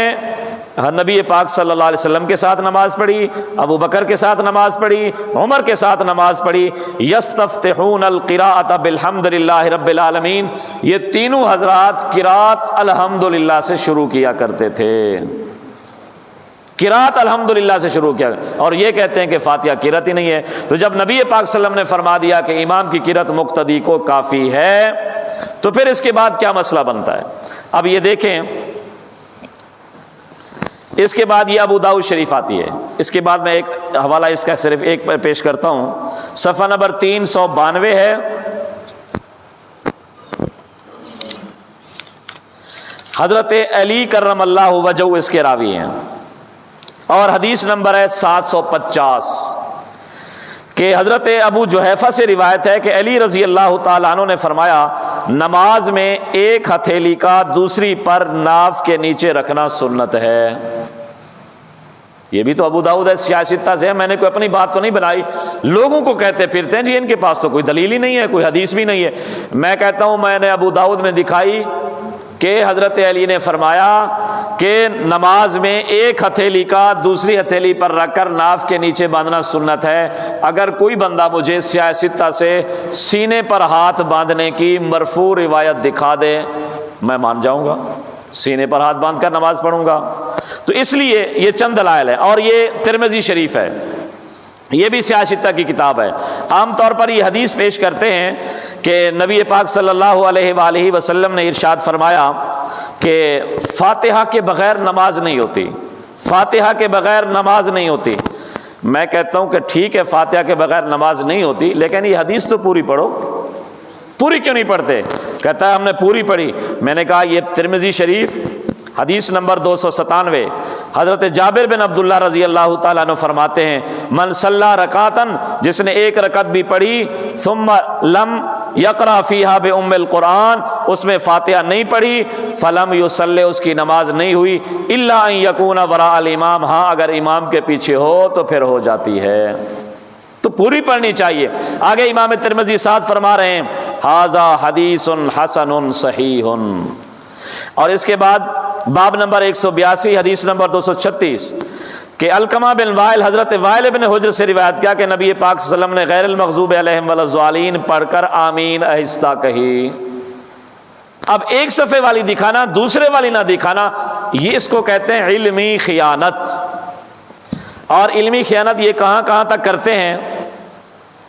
نبی پاک صلی اللہ علیہ وسلم کے ساتھ نماز پڑھی، ابو بکر کے ساتھ نماز پڑھی، عمر کے ساتھ نماز پڑھی، یستفتحون القراءۃ بالحمد للہ رب العالمین، یہ تینوں حضرات قراءت الحمدللہ سے شروع کیا کرتے تھے، قراءت الحمدللہ سے شروع کیا، اور یہ کہتے ہیں کہ فاتحہ قرت ہی نہیں ہے۔ تو جب نبی پاک صلی اللہ علیہ وسلم نے فرما دیا کہ امام کی قرت مقتدی کو کافی ہے تو پھر اس کے بعد کیا مسئلہ بنتا ہے؟ اب یہ دیکھیں، اس کے بعد یہ ابو داؤد شریف آتی ہے۔ اس کے بعد میں ایک حوالہ اس کا صرف ایک پیش کرتا ہوں، صفحہ نمبر 392 ہے، حضرت علی کرم اللہ وجہہ اس کے راوی ہیں، اور حدیث نمبر ہے 750 کہ حضرت ابو جحیفہ سے روایت ہے کہ علی رضی اللہ تعالیٰ عنہ نے فرمایا نماز میں ایک ہتھیلی کا دوسری پر ناف کے نیچے رکھنا سنت ہے۔ یہ بھی تو ابو داؤد ہے، سیاستہ سے ہے، میں نے کوئی اپنی بات تو نہیں بنائی، لوگوں کو کہتے پھرتے ہیں جی ان کے پاس تو کوئی دلیل ہی نہیں ہے، کوئی حدیث بھی نہیں ہے۔ میں کہتا ہوں میں نے ابو داؤد میں دکھائی کہ حضرت علی نے فرمایا کہ نماز میں ایک ہتھیلی کا دوسری ہتھیلی پر رکھ کر ناف کے نیچے باندھنا سنت ہے۔ اگر کوئی بندہ مجھے سیاستہ سے سینے پر ہاتھ باندھنے کی مرفوع روایت دکھا دے میں مان جاؤں گا، سینے پر ہاتھ باندھ کر نماز پڑھوں گا۔ تو اس لیے یہ چند دلائل ہے، اور یہ ترمذی شریف ہے، یہ بھی سیاستہ کی کتاب ہے۔ عام طور پر یہ حدیث پیش کرتے ہیں کہ نبی پاک صلی اللہ علیہ وآلہ وسلم نے ارشاد فرمایا کہ فاتحہ کے بغیر نماز نہیں ہوتی، فاتحہ کے بغیر نماز نہیں ہوتی۔ میں کہتا ہوں کہ ٹھیک ہے فاتحہ کے بغیر نماز نہیں ہوتی، لیکن یہ حدیث تو پوری پڑھو۔ پوری کیوں نہیں پڑھتے؟ کہتا ہے ہم نے پوری پڑھی۔ میں نے کہا یہ ترمذی شریف حدیث نمبر 297، حضرت جابر بن عبداللہ رضی اللہ تعالیٰ عنہ فرماتے ہیں من صلی رکعتن، جس نے ایک رکعت بھی پڑھی، ثم لم یقرأ فیہا بأم القرآن، اس میں فاتحہ نہیں پڑھی، فلم یصلی، اس کی نماز نہیں ہوئی، الا ان یکون وراء الامام، ہاں اگر امام کے پیچھے ہو تو پھر ہو جاتی ہے۔ تو پوری پڑھنی چاہیے۔ آگے امام ترمذی ساتھ فرما رہے ہیں ھذا حدیث حسن صحیح، اور اس کے بعد باب نمبر 182 حدیث نمبر 236 کہ علقمہ بن وائل، حضرت وائل بن حجر سے روایت کیا کہ نبی پاک صلی اللہ علیہ وسلم نے غیر المغضوب علیہم ولا الضالین پڑھ کر آمین آہستہ کہی۔ اب ایک صفحے والی دکھانا دوسرے والی نہ دکھانا، یہ اس کو کہتے ہیں علمی خیانت۔ اور علمی خیانت یہ کہاں کہاں تک کرتے ہیں؟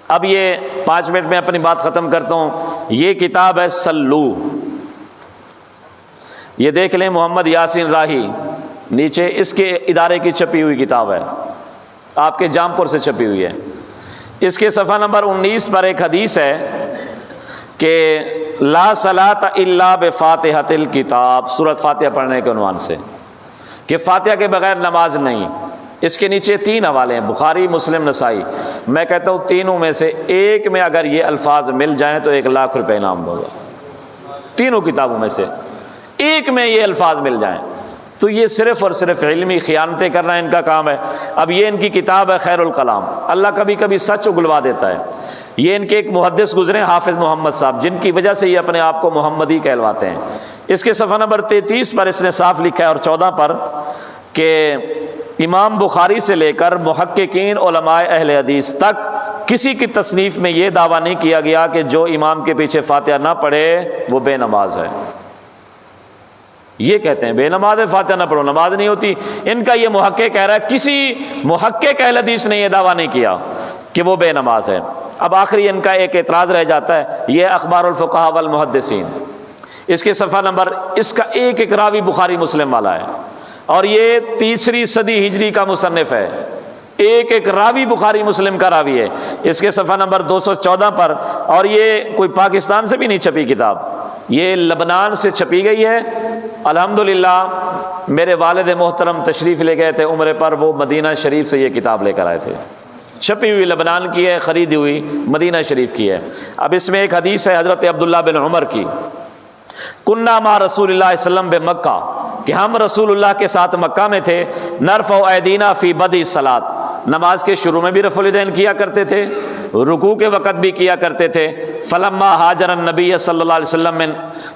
اب یہ 5 منٹ میں اپنی بات ختم کرتا ہوں۔ یہ کتاب ہے سلو، یہ دیکھ لیں، محمد یاسین راہی، نیچے اس کے ادارے کی چھپی ہوئی کتاب ہے، آپ کے جام پور سے چھپی ہوئی ہے۔ اس کے صفحہ نمبر 19 پر ایک حدیث ہے کہ لا صلاۃ الا بفاتحۃ الکتاب، سورۃ فاتحہ پڑھنے کے عنوان سے، کہ فاتحہ کے بغیر نماز نہیں۔ اس کے نیچے 3 حوالے ہیں، بخاری، مسلم، نسائی۔ میں کہتا ہوں تینوں میں سے ایک میں اگر یہ الفاظ مل جائیں تو 1,00,000 روپے انعام ہوگا، تینوں کتابوں میں سے ایک میں یہ الفاظ مل جائیں تو یہ صرف اور صرف علمی خیانتیں کرنا ان کا کام ہے۔ اب یہ ان کی کتاب ہے خیر الکلام، اللہ کبھی کبھی سچ اگلوا دیتا ہے۔ یہ ان کے ایک محدث گزرے حافظ محمد صاحب، جن کی وجہ سے یہ اپنے آپ کو محمدی کہلواتے ہیں۔ اس کے صفحہ نمبر 33 پر اس نے صاف لکھا ہے اور 14 پر کہ امام بخاری سے لے کر محققین علماء اہل حدیث تک کسی کی تصنیف میں یہ دعویٰ نہیں کیا گیا کہ جو امام کے پیچھے فاتحہ نہ پڑھے وہ بے نماز ہے۔ یہ کہتے ہیں بے نماز ہے، فاتحہ نہ پڑھو نماز نہیں ہوتی۔ ان کا یہ محقق کہہ رہا ہے، کسی محقق اہل حدیث نے یہ دعویٰ نہیں کیا کہ وہ بے نماز ہے۔ اب آخری ان کا ایک اعتراض رہ جاتا ہے، یہ اخبار الفقہاء والمحدثین، اس کے صفحہ نمبر، اس کا ایک راوی بخاری مسلم والا ہے اور یہ 3 صدی ہجری کا مصنف ہے، ایک راوی بخاری مسلم کا راوی ہے۔ اس کے صفحہ نمبر 214 پر، اور یہ کوئی پاکستان سے بھی نہیں چھپی کتاب، یہ لبنان سے چھپی گئی ہے۔ الحمدللہ میرے والد محترم تشریف لے گئے تھے عمرے پر، وہ مدینہ شریف سے یہ کتاب لے کر آئے تھے، چھپی ہوئی لبنان کی ہے، خریدی ہوئی مدینہ شریف کی ہے۔ اب اس میں ایک حدیث ہے حضرت عبداللہ بن عمر کی، کننا مع رسول اللہ صلی اللہ علیہ وسلم بمکہ، کہ ہم رسول اللہ کے ساتھ مکہ میں تھے، نرفع ایدینا فی بدء الصلاۃ، نماز کے شروع میں بھی رفع الیدین کیا کرتے تھے، رکوع کے وقت بھی کیا کرتے تھے۔ فلما ہاجر النبی صلی اللہ علیہ وسلم،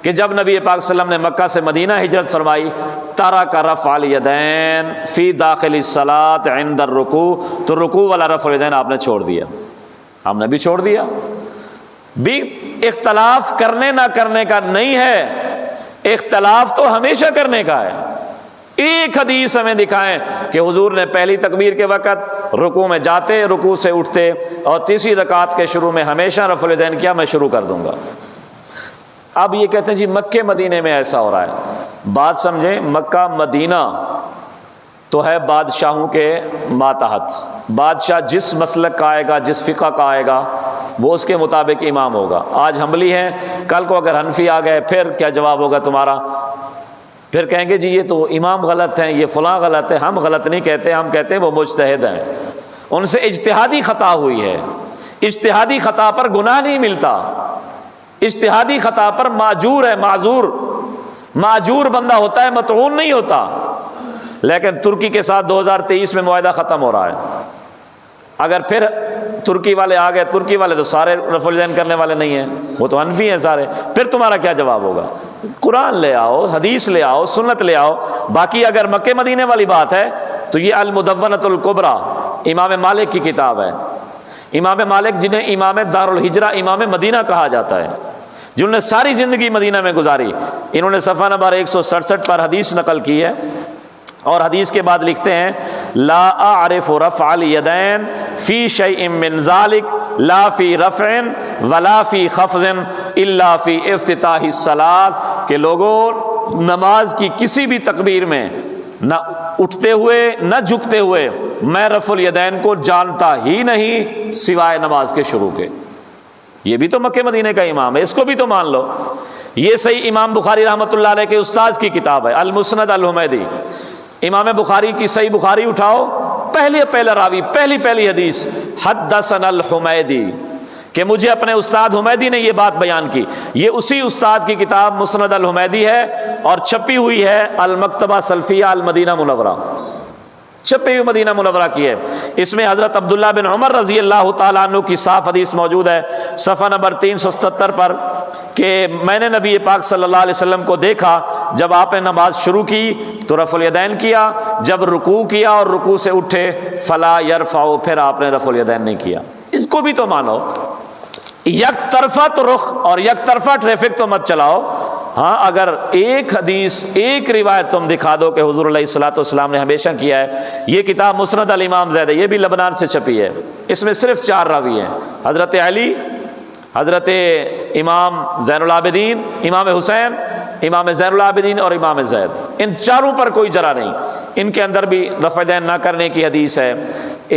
کہ جب نبی پاک صلی اللہ علیہ وسلم نے مکہ سے مدینہ ہجرت فرمائی، ترک رفع الیدین فی داخل الصلاۃ عند الرکوع، تو رکوع والا رفع الیدین آپ نے چھوڑ دیا، ہم نے بھی چھوڑ دیا۔ بھی اختلاف کرنے نہ کرنے کا نہیں ہے، اختلاف تو ہمیشہ کرنے کا ہے۔ ایک حدیث ہمیں دکھائیں کہ حضور نے پہلی تکبیر کے وقت رکوع میں جاتے، رکوع سے اٹھتے اور تیسری رکعت کے شروع میں ہمیشہ رفع الیدین کیا، میں شروع کر دوں گا۔ اب یہ کہتے ہیں جی مکہ مدینے میں ایسا ہو رہا ہے، بات سمجھیں، مکہ مدینہ تو ہے بادشاہوں کے ماتحت، بادشاہ جس مسلک کا آئے گا، جس فقہ کا آئے گا، وہ اس کے مطابق امام ہوگا۔ آج حنبلی ہیں، کل کو اگر حنفی آ گئے پھر کیا جواب ہوگا تمہارا؟ پھر کہیں گے جی یہ تو امام غلط ہیں، یہ فلاں غلط ہے۔ ہم غلط نہیں کہتے، ہم کہتے ہیں وہ مجتہد ہیں، ان سے اجتہادی خطا ہوئی ہے۔ اجتہادی خطا پر گناہ نہیں ملتا، اجتہادی خطا پر معذور ہے، معذور بندہ ہوتا ہے، مطعون نہیں ہوتا۔ لیکن ترکی کے ساتھ 2023 میں معاہدہ ختم ہو رہا ہے، اگر پھر ترکی والے آ گئے، ترکی والے تو سارے رفع الیدین کرنے والے نہیں ہیں، وہ تو حنفی ہیں سارے، پھر تمہارا کیا جواب ہوگا؟ قرآن لے آؤ، حدیث لے آؤ، سنت لے آؤ۔ باقی اگر مکہ مدینے والی بات ہے تو یہ المدونۃ الکبریٰ امام مالک کی کتاب ہے۔ امام مالک جنہیں امام دار الہجرہ، امام مدینہ کہا جاتا ہے، جنہوں نے ساری زندگی مدینہ میں گزاری، انہوں نے صفحہ نمبر 167 پر حدیث نقل کی ہے اور حدیث کے بعد لکھتے ہیں، لا اعرف رفع الیدین فی شیء من ذلک لا فی رفع ولا فی خفض الا فی افتتاح الصلاۃ، کہ لوگوں نماز کی کسی بھی تکبیر میں نہ اٹھتے ہوئے نہ جھکتے ہوئے میں رفع الیدین کو جانتا ہی نہیں سوائے نماز کے شروع کے۔ یہ بھی تو مکہ مدینے کا امام ہے، اس کو بھی تو مان لو۔ یہ صحیح امام بخاری رحمۃ اللہ علیہ کے استاذ کی کتاب ہے المسند الحمیدی۔ امام بخاری کی صحیح بخاری اٹھاؤ، پہلا راوی، پہلی حدیث حدثنا الحمیدی، کہ مجھے اپنے استاد حمیدی نے یہ بات بیان کی۔ یہ اسی استاد کی کتاب مسند الحمیدی ہے اور چھپی ہوئی ہے المکتبہ سلفیہ المدینہ منورہ، چھپی ہوئی مدینہ منورہ کی ہے۔ اس میں حضرت عبداللہ بن عمر رضی اللہ تعالیٰ عنہ کی صاف حدیث موجود ہے صفحہ نمبر 377 پر، کہ میں نے نبی پاک صلی اللہ علیہ وسلم کو دیکھا جب آپ نے نماز شروع کی تو رفع الیدین کیا، جب رکوع کیا اور رکوع سے اٹھے فلا یرفع، پھر آپ نے رفع الیدین نہیں کیا۔ اس کو بھی تو مانو، یک طرفہ تو رخ اور یک طرفہ ٹریفک تو مت چلاؤ۔ ہاں اگر ایک حدیث، ایک روایت تم دکھا دو کہ حضور علیہ الصلوۃ والسلام نے ہمیشہ کیا ہے۔ یہ کتاب مسند الامام زید ہے، یہ بھی لبنان سے چھپی ہے، اس میں صرف 4 راوی ہیں، حضرت علی، حضرت امام زین العابدین، امام حسین، امام زین العابدین اور امام زید، ان چاروں پر کوئی جرا نہیں۔ ان کے اندر بھی رفع الیدین نہ کرنے کی حدیث ہے،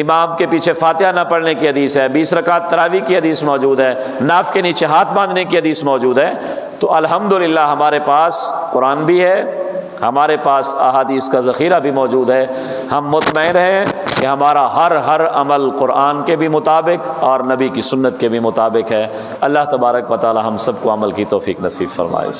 امام کے پیچھے فاتحہ نہ پڑھنے کی حدیث ہے، 20 رکعت تراویح کی حدیث موجود ہے، ناف کے نیچے ہاتھ باندھنے کی حدیث موجود ہے۔ تو الحمدللہ ہمارے پاس قرآن بھی ہے، ہمارے پاس احادیث کا ذخیرہ بھی موجود ہے۔ ہم مطمئن ہیں کہ ہمارا ہر عمل قرآن کے بھی مطابق اور نبی کی سنت کے بھی مطابق ہے۔ اللہ تبارک و تعالی ہم سب کو عمل کی توفیق نصیب فرمائے۔